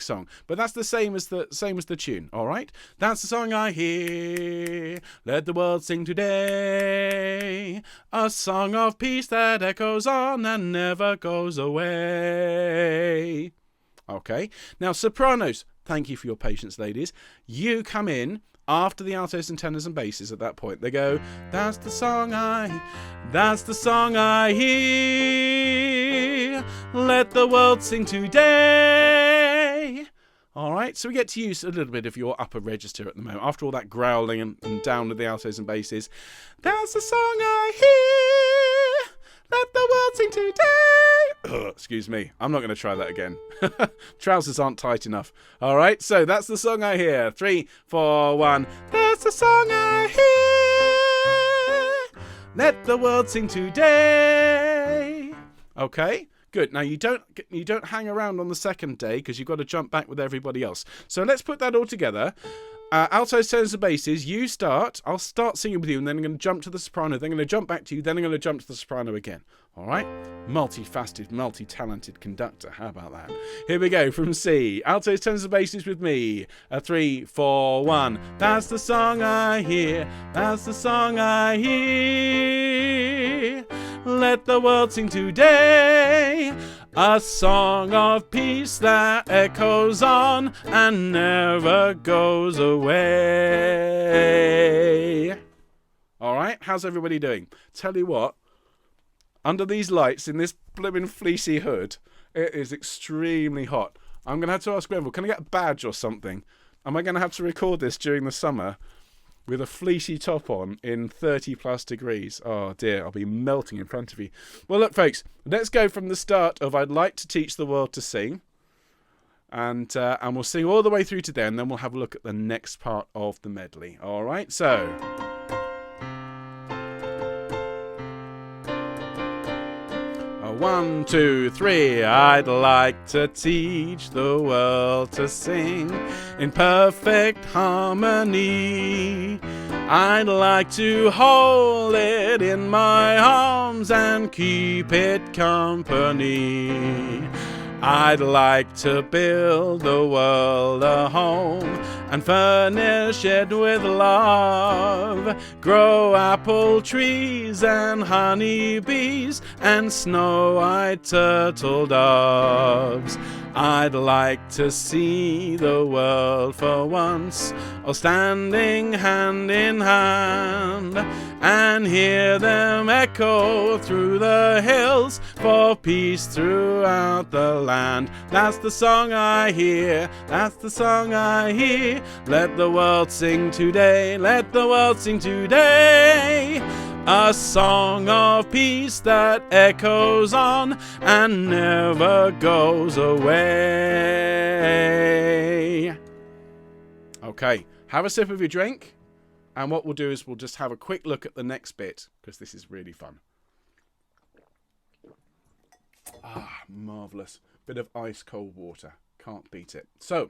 [SPEAKER 1] song. But that's the same as the tune, all right? That's the song I hear. Let the world sing today. A song of peace that echoes on and never goes away. Okay. Now, sopranos. Thank you for your patience, ladies. You come in after the altos and tenors and basses at that point. They go, that's the song I hear. Let the world sing today. All right, so we get to use a little bit of your upper register at the moment. After all that growling and down with the altos and basses. That's the song I hear. Let the world sing today. Excuse me. I'm not going to try that again. Trousers aren't tight enough. All right. So that's the song I hear. 3, 4, 1. That's the song I hear. Let the world sing today. Okay. Good. Now you don't hang around on the second day because you've got to jump back with everybody else. So let's put that all together. Altos, tenors, and basses, you start. I'll start singing with you, and then I'm going to jump to the soprano. Then I'm going to jump back to you. Then I'm going to jump to the soprano again. All right? Multifaceted, multi-talented conductor. How about that? Here we go from C. Altos, tenors, and basses with me. 3, 4, 1. That's the song I hear. That's the song I hear. Let the world sing today. A song of peace that echoes on and never goes away. All right, how's everybody doing? Tell you what, under these lights in this blooming fleecy hood, it is extremely hot. I'm going to have to ask Grenville, can I get a badge or something? Am I going to have to record this during the summer with a fleecy top on in 30 plus degrees? Oh dear, I'll be melting in front of you. Well, look, folks, let's go from the start of I'd Like to Teach the World to Sing. And we'll sing all the way through to there, and then we'll have a look at the next part of the medley. All right, so 1, 2, 3. I'd like to teach the world to sing in perfect harmony. I'd like to hold it in my arms and keep it company. I'd like to build the world a home and furnish it with love. Grow apple trees and honey bees and snow-white turtle doves. I'd like to see the world for once, all standing hand in hand, and hear them echo through the hills for peace throughout the land. That's the song I hear, that's the song I hear. Let the world sing today, let the world sing today. A song of peace that echoes on and never goes away. Okay, have a sip of your drink, and what we'll do is we'll just have a quick look at the next bit, because this is really fun. Ah, marvellous. Bit of ice cold water. Can't beat it. So,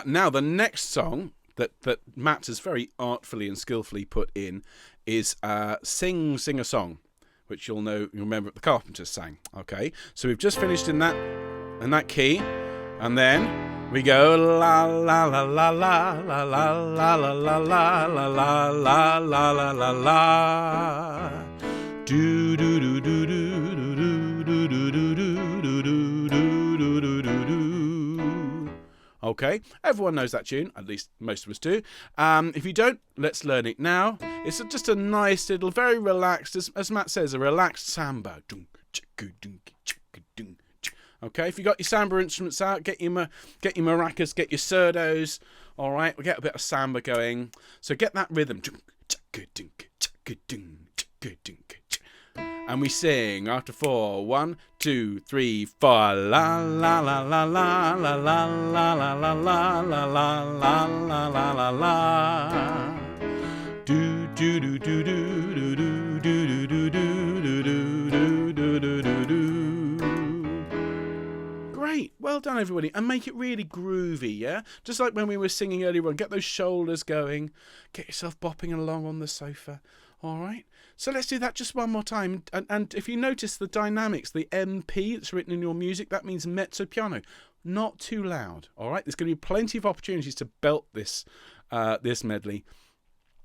[SPEAKER 1] now the next song that Matt has very artfully and skillfully put in is Sing a Song, which you'll remember the Carpenters sang. Okay, so we've just finished in that key, and then we go la la la la la la la la la la la la la la la la la la. Do do do do do do do do do do do do do do do. Okay, everyone knows that tune, at least most of us do. If you don't, let's learn it now. It's just a nice little, very relaxed, as Matt says, a relaxed samba. Okay, if you got your samba instruments out, get your maracas, get your surdos. All right, we'll get a bit of samba going. So get that rhythm. And we sing after 4. 1, 2, 3, 4. La la la la la la la la la la la la la la la la la la. Do do do do do do do do do do do do do do. Great, well done everybody, and make it really groovy, yeah? Just like when we were singing earlier on, get those shoulders going, get yourself bopping along on the sofa. All right, so let's do that just one more time. And if you notice the dynamics, the MP that's written in your music, that means mezzo piano, not too loud. All right, there's going to be plenty of opportunities to belt this this medley,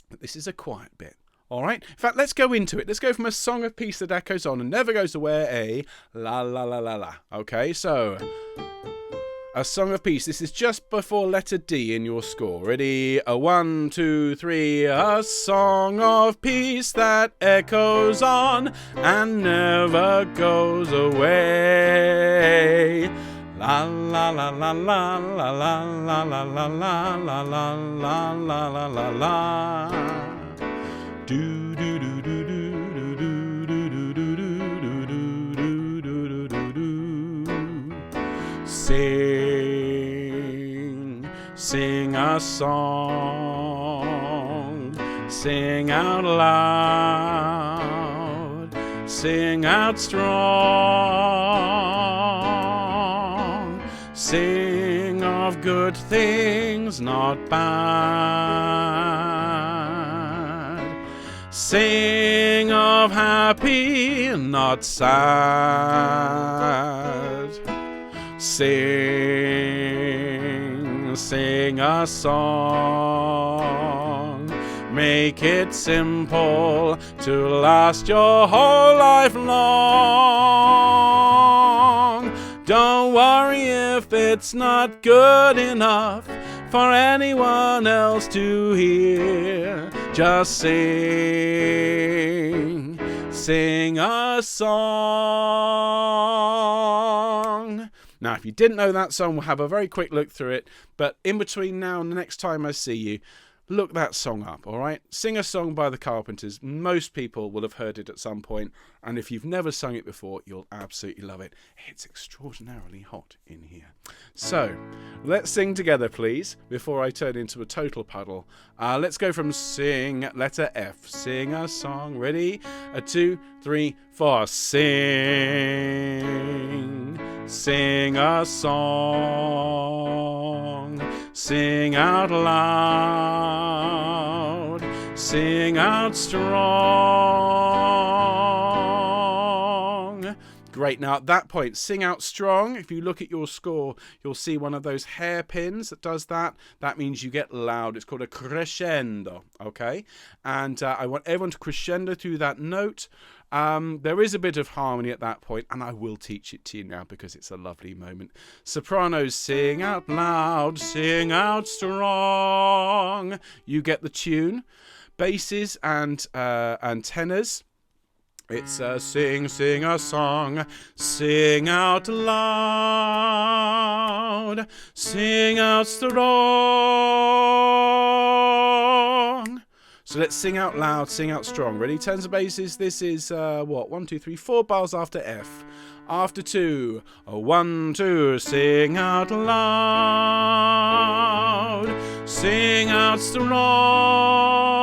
[SPEAKER 1] but this is a quiet bit. All right, in fact, let's go into it. Let's go from a song of peace that echoes on and never goes away, la la la la la. Okay, so a song of peace. This is just before letter D in your score. Ready? 1, 2, 3. A song of peace that echoes on and never goes away. La la la la la la la la la la la la la la la la la la. Do do do do do do do do do do do do do. Sing a song, sing out loud, sing out strong, sing of good things, not bad, sing of happy, not sad. Sing a song, make it simple to last your whole life long. Don't worry if it's not good enough for anyone else to hear. Just sing a song. Now, if you didn't know that song, we'll have a very quick look through it. But in between now and the next time I see you, look that song up, all right? Sing a song by the Carpenters. Most people will have heard it at some point. And if you've never sung it before, you'll absolutely love it. It's extraordinarily hot in here. So, let's sing together, please, before I turn into a total puddle. Let's go from sing, letter F. Sing a song. Ready? 2, 3, 4. Sing a song. Sing out loud. Sing out strong. Great. Now at that point, sing out strong. If you look at your score, you'll see one of those hairpins that does that. That means you get loud. It's called a crescendo. Okay. And I want everyone to crescendo through that note. There is a bit of harmony at that point, and I will teach it to you now because it's a lovely moment. Sopranos, sing out loud, sing out strong. You get the tune. Basses and tenors. It's sing a song, sing out loud, sing out strong. So let's sing out loud, sing out strong. Ready? Tenors and basses. This is 1, 2, 3, 4 bars after F. After 2, 1, 2, sing out loud, sing out strong.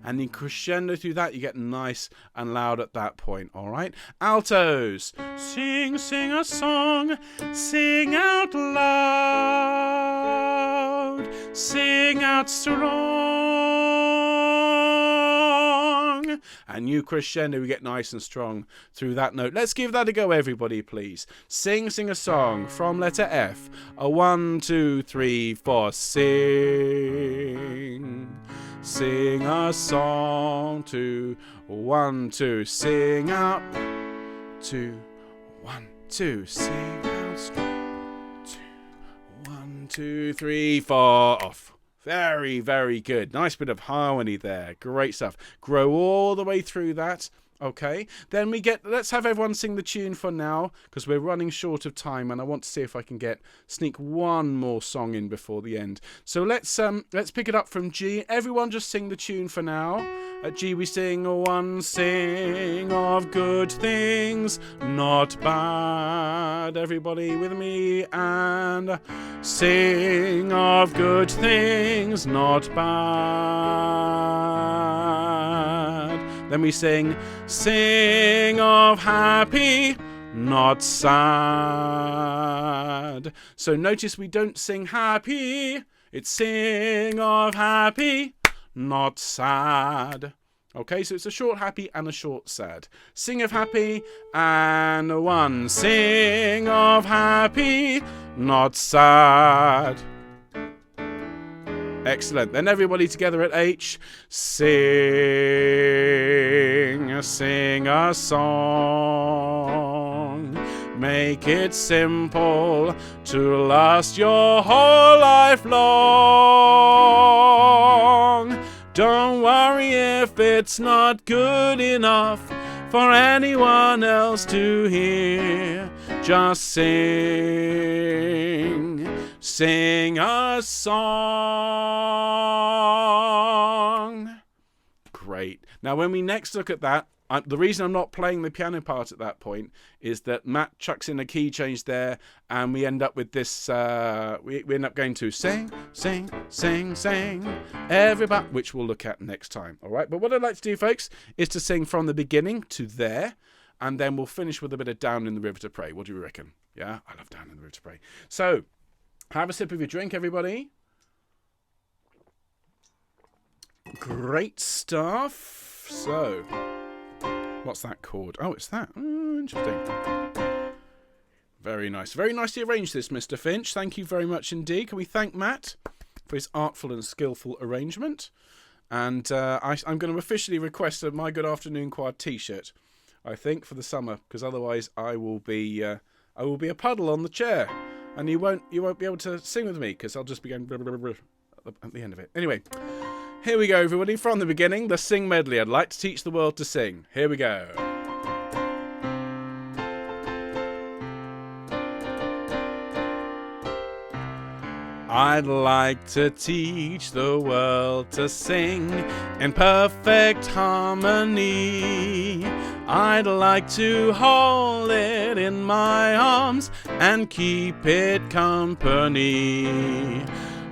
[SPEAKER 1] And then crescendo through that, you get nice and loud at that point, all right? Altos, sing a song, sing out loud, sing out strong. And you crescendo, we get nice and strong through that note. Let's give that a go, everybody, please. Sing a song from letter F. 1, 2, 3, 4, sing. Sing a song, 2, 1, 2, sing out, 2, 1, 2, sing out, 2, 1, 2, 3, 4, off. Very, very good. Nice bit of harmony there. Great stuff. Grow all the way through that. Okay, then let's have everyone sing the tune for now because we're running short of time and I want to see if I can sneak one more song in before the end. So let's pick it up from G. Everyone just sing the tune for now. At G we sing one sing of good things, not bad. Everybody with me and sing of good things, not bad. Then we sing of happy, not sad. So notice we don't sing happy, it's sing of happy, not sad. Okay, so it's a short happy and a short sad. Sing of happy and 1. Sing of happy, not sad. Excellent. Then everybody together at H. Sing a song. Make it simple to last your whole life long. Don't worry if it's not good enough for anyone else to hear. Just sing a song. Great. Now, when we next look at that, the reason I'm not playing the piano part at that point is that Matt chucks in a key change there, and we end up with this. We end up going to sing, everybody, which we'll look at next time. All right. But what I'd like to do, folks, is to sing from the beginning to there, and then we'll finish with a bit of Down in the River to Pray. What do you reckon? Yeah, I love Down in the River to Pray. So, have a sip of your drink, everybody. Great stuff. So, what's that chord? Oh, it's that. Interesting. Very nice. Very nicely arranged this, Mr. Finch. Thank you very much indeed. Can we thank Matt for his artful and skillful arrangement? And I'm going to officially request a My Good Afternoon Choir t-shirt, I think, for the summer, because otherwise I will be a puddle on the chair, and you won't be able to sing with me because I'll just be going blah, blah, blah, blah, at the end of it. Anyway, here we go, everybody. From the beginning, the sing medley. I'd like to teach the world to sing. Here we go. I'd like to teach the world to sing in perfect harmony. I'd like to hold it in my arms and keep it company.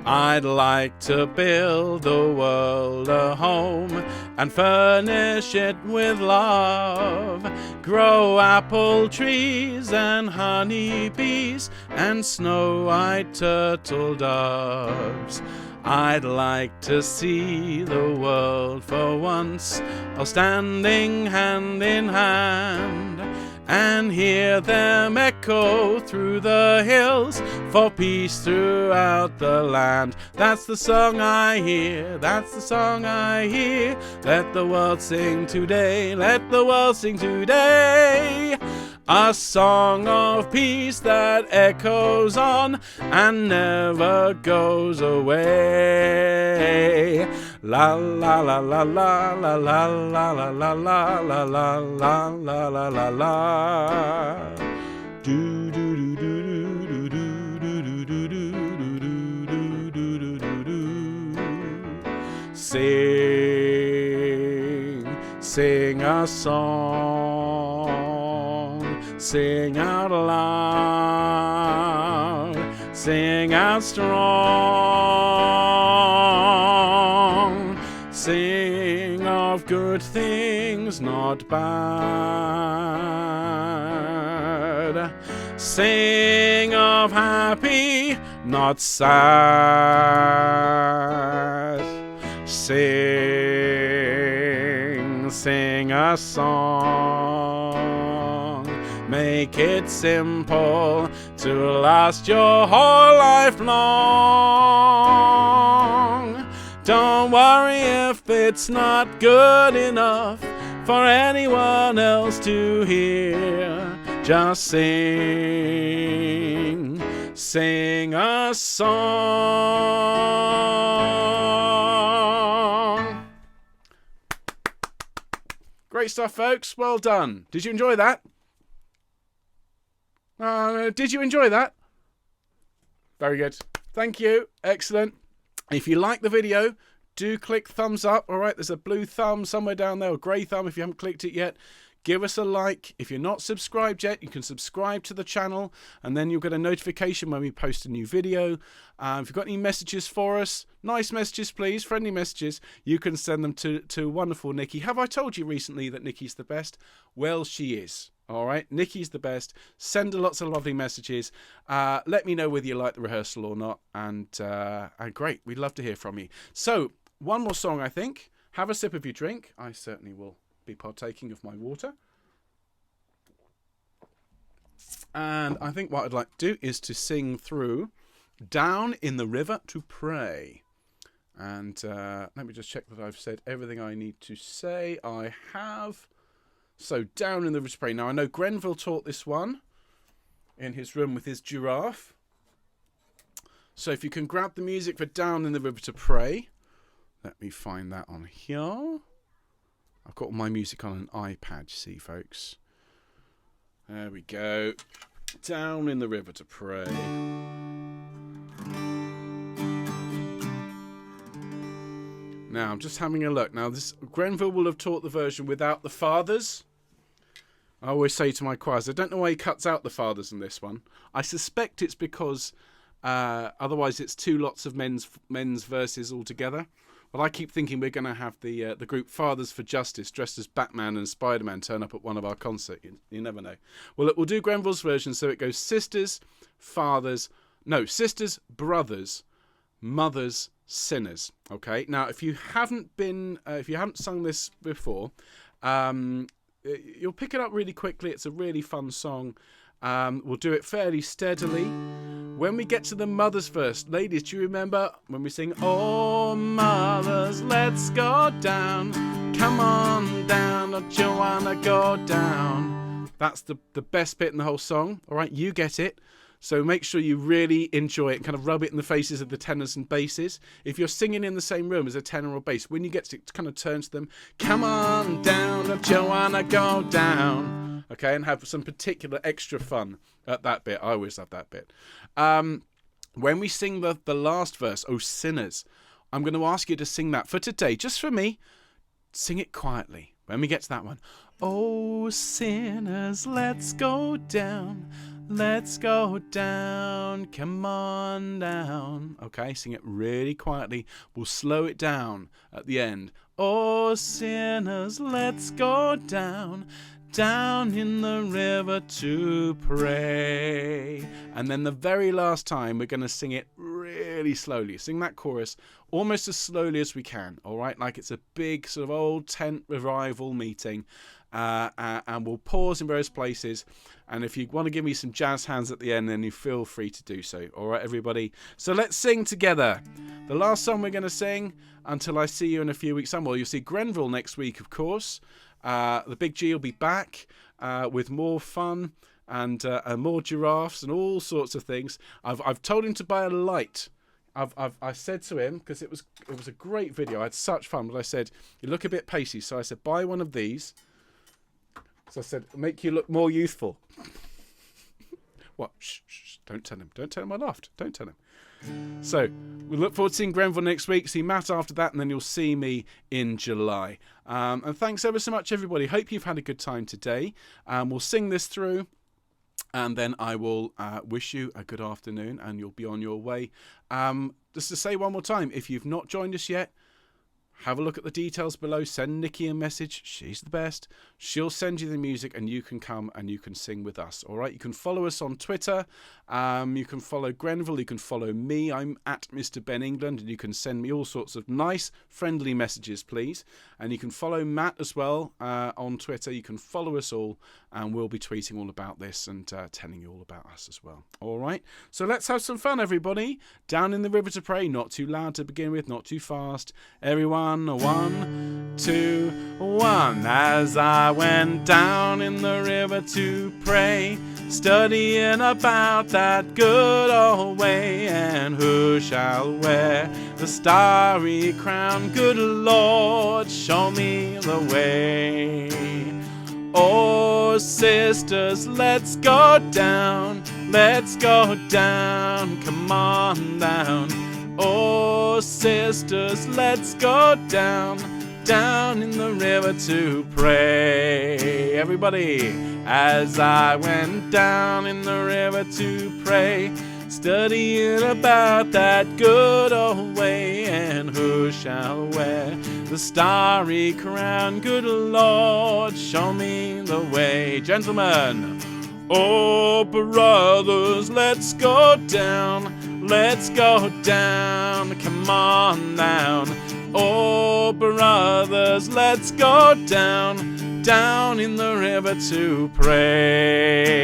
[SPEAKER 1] I'd like to build the world a home and furnish it with love. Grow apple trees and honey bees and snow-white turtle doves. I'd like to see the world for once, all standing hand in hand, and hear them echo through the hills for peace throughout the land. That's the song I hear, that's the song I hear. Let the world sing today, let the world sing today. A song of peace that echoes on and never goes away. La la la la la la la la la la la la la la la la la la. Do do do do do do do do do do do do. Sing a song. Sing out loud, sing out strong, sing of good things, not bad, sing of happy, not sad, sing a song. Make it simple to last your whole life long. Don't worry if it's not good enough for anyone else to hear. Just sing a song. Great stuff, folks. Well done. Did you enjoy that? Did you enjoy that? Very good. Thank you. Excellent. If you like the video, do click thumbs up. All right, there's a blue thumb somewhere down there, or grey thumb if you haven't clicked it yet. Give us a like. If you're not subscribed yet, you can subscribe to the channel, and then you'll get a notification when we post a new video. If you've got any messages for us, nice messages, please, friendly messages, you can send them to wonderful Nikki. Have I told you recently that Nikki's the best? Well, she is. All right, Nikki's the best. Send her lots of lovely messages. Let me know whether you like the rehearsal or not, and great, we'd love to hear from you. So, one more song, I think. Have a sip of your drink. I certainly will be partaking of my water. And I think what I'd like to do is to sing through Down in the River to Pray. And let me just check that I've said everything I need to say. I have. So, Down in the River to Pray. Now, I know Grenville taught this one in his room with his giraffe. So, if you can grab the music for Down in the River to Pray. Let me find that on here. I've got my music on an iPad, you see, folks. There we go. Down in the River to Pray. Now, I'm just having a look. Now, Grenville will have taught the version without the fathers. I always say to my choirs, I don't know why he cuts out the fathers in this one. I suspect it's because otherwise it's two lots of men's verses altogether. But I keep thinking we're going to have the group Fathers for Justice dressed as Batman and Spider-Man turn up at one of our concerts. You never know. Well, we'll do Grenville's version, so it goes sisters, brothers, mothers, sinners. Okay. Now, if you haven't sung this before, you'll pick it up really quickly. It's a really fun song. We'll do it fairly steadily. When we get to the mothers verse, ladies, do you remember when we sing, "Oh, mothers, let's go down. Come on down, don't you wanna go down?" That's the best bit in the whole song. All right, you get it. So make sure you really enjoy it and kind of rub it in the faces of the tenors and basses. If you're singing in the same room as a tenor or bass, when you get to kind of turn to them, "Come on down, don't you wanna go down?" Okay, and have some particular extra fun at that bit. I always love that bit. When we sing the last verse, "Oh sinners," I'm going to ask you to sing that for today, just for me. Sing it quietly when we get to that one. "Oh sinners, let's go down. Let's go down. Come on down." Okay, sing it really quietly. We'll slow it down at the end. "Oh sinners, let's go down. Down in the river to pray." And then the very last time we're going to sing it really slowly. Sing that chorus almost as slowly as we can, all right? Like it's a big sort of old tent revival meeting. And we'll pause in various places. And if you want to give me some jazz hands at the end, then you feel free to do so. All right, everybody? So let's sing together. The last song we're going to sing until I see you in a few weeks' time. Well, you'll see Grenville next week, of course. The Big G will be back with more fun and more giraffes and all sorts of things. I've told him to buy a light. I said to him, because it was a great video. I had such fun. But I said, you look a bit pacey. So I said, buy one of these. So I said, make you look more youthful. What? Shh, shh, don't tell him. Don't tell him I laughed. Don't tell him. So we look forward to seeing Grenville next week. See Matt after that, and then you'll see me in July. And thanks ever so much, everybody. Hope you've had a good time today. We'll sing this through, and then I will wish you a good afternoon, and you'll be on your way. Just to say one more time, if you've not joined us yet, have a look at the details below. Send Nikki a message. She's the best. She'll send you the music and you can come and you can sing with us. All right. You can follow us on Twitter. You can follow Grenville. You can follow me. I'm at Mr. Ben England, and you can send me all sorts of nice, friendly messages, please. And you can follow Matt as well on Twitter. You can follow us all, and we'll be tweeting all about this and telling you all about us as well. All right. So let's have some fun, everybody. Down in the river to pray. Not too loud to begin with. Not too fast. Everyone. 1, 2, 1. As I went down in the river to pray, studying about that good old way, and who shall wear the starry crown? Good Lord, show me the way. Oh, sisters, let's go down, come on down. Oh, sisters, let's go down in the river to pray. Everybody, as I went down in the river to pray, studying about that good old way, and who shall wear the starry crown? Good Lord, show me the way. Gentlemen, oh, brothers, let's go down, come on down. Oh, brothers, let's go down in the river to pray.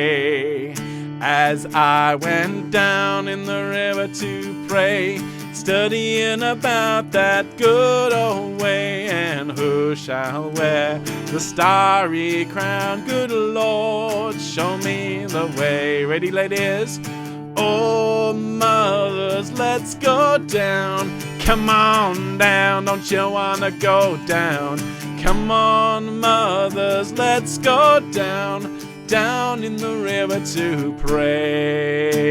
[SPEAKER 1] As I went down in the river to pray, studying about that good old way, and who shall wear the starry crown? Good Lord, show me the way. Ready, ladies? Oh, mothers, let's go down. Come on down, don't you wanna go down? Come on, mothers, let's go down in the river to pray.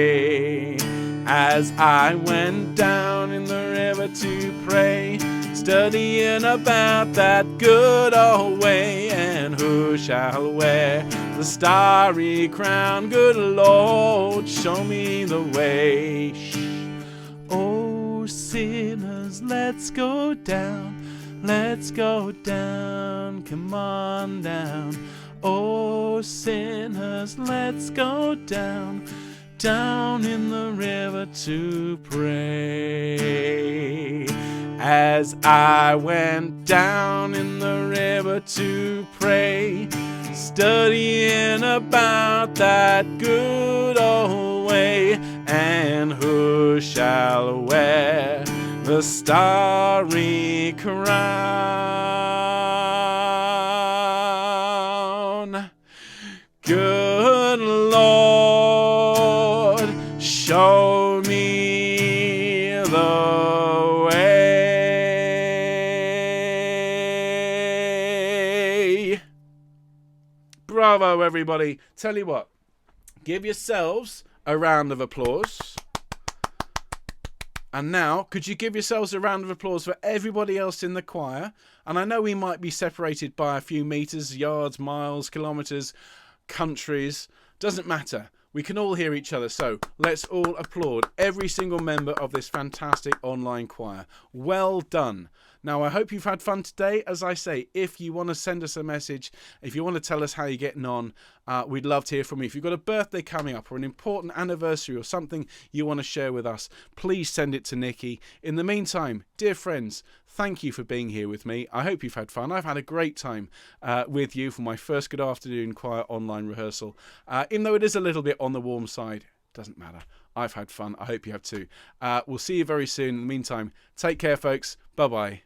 [SPEAKER 1] As I went down in the river to pray, studying about that good old way, and who shall wear the starry crown? Good Lord, show me the way. Oh, sinners, let's go down, come on down. Oh, sinners, let's go down in the river to pray. As I went down in the river to pray, studying about that good old way, and who shall wear the starry crown? Good Lord, show me the way. Bravo, everybody. Tell you what, give yourselves a round of applause. And now, could you give yourselves a round of applause for everybody else in the choir? And I know we might be separated by a few meters, yards, miles, kilometers, countries. Doesn't matter. We can all hear each other. So let's all applaud every single member of this fantastic online choir. Well done. Now, I hope you've had fun today. As I say, if you want to send us a message, if you want to tell us how you're getting on, we'd love to hear from you. If you've got a birthday coming up or an important anniversary or something you want to share with us, please send it to Nikki. In the meantime, dear friends, thank you for being here with me. I hope you've had fun. I've had a great time with you for my first Good Afternoon Choir online rehearsal. Even though it is a little bit on the warm side, doesn't matter. I've had fun. I hope you have too. We'll see you very soon. In the meantime, take care, folks. Bye-bye.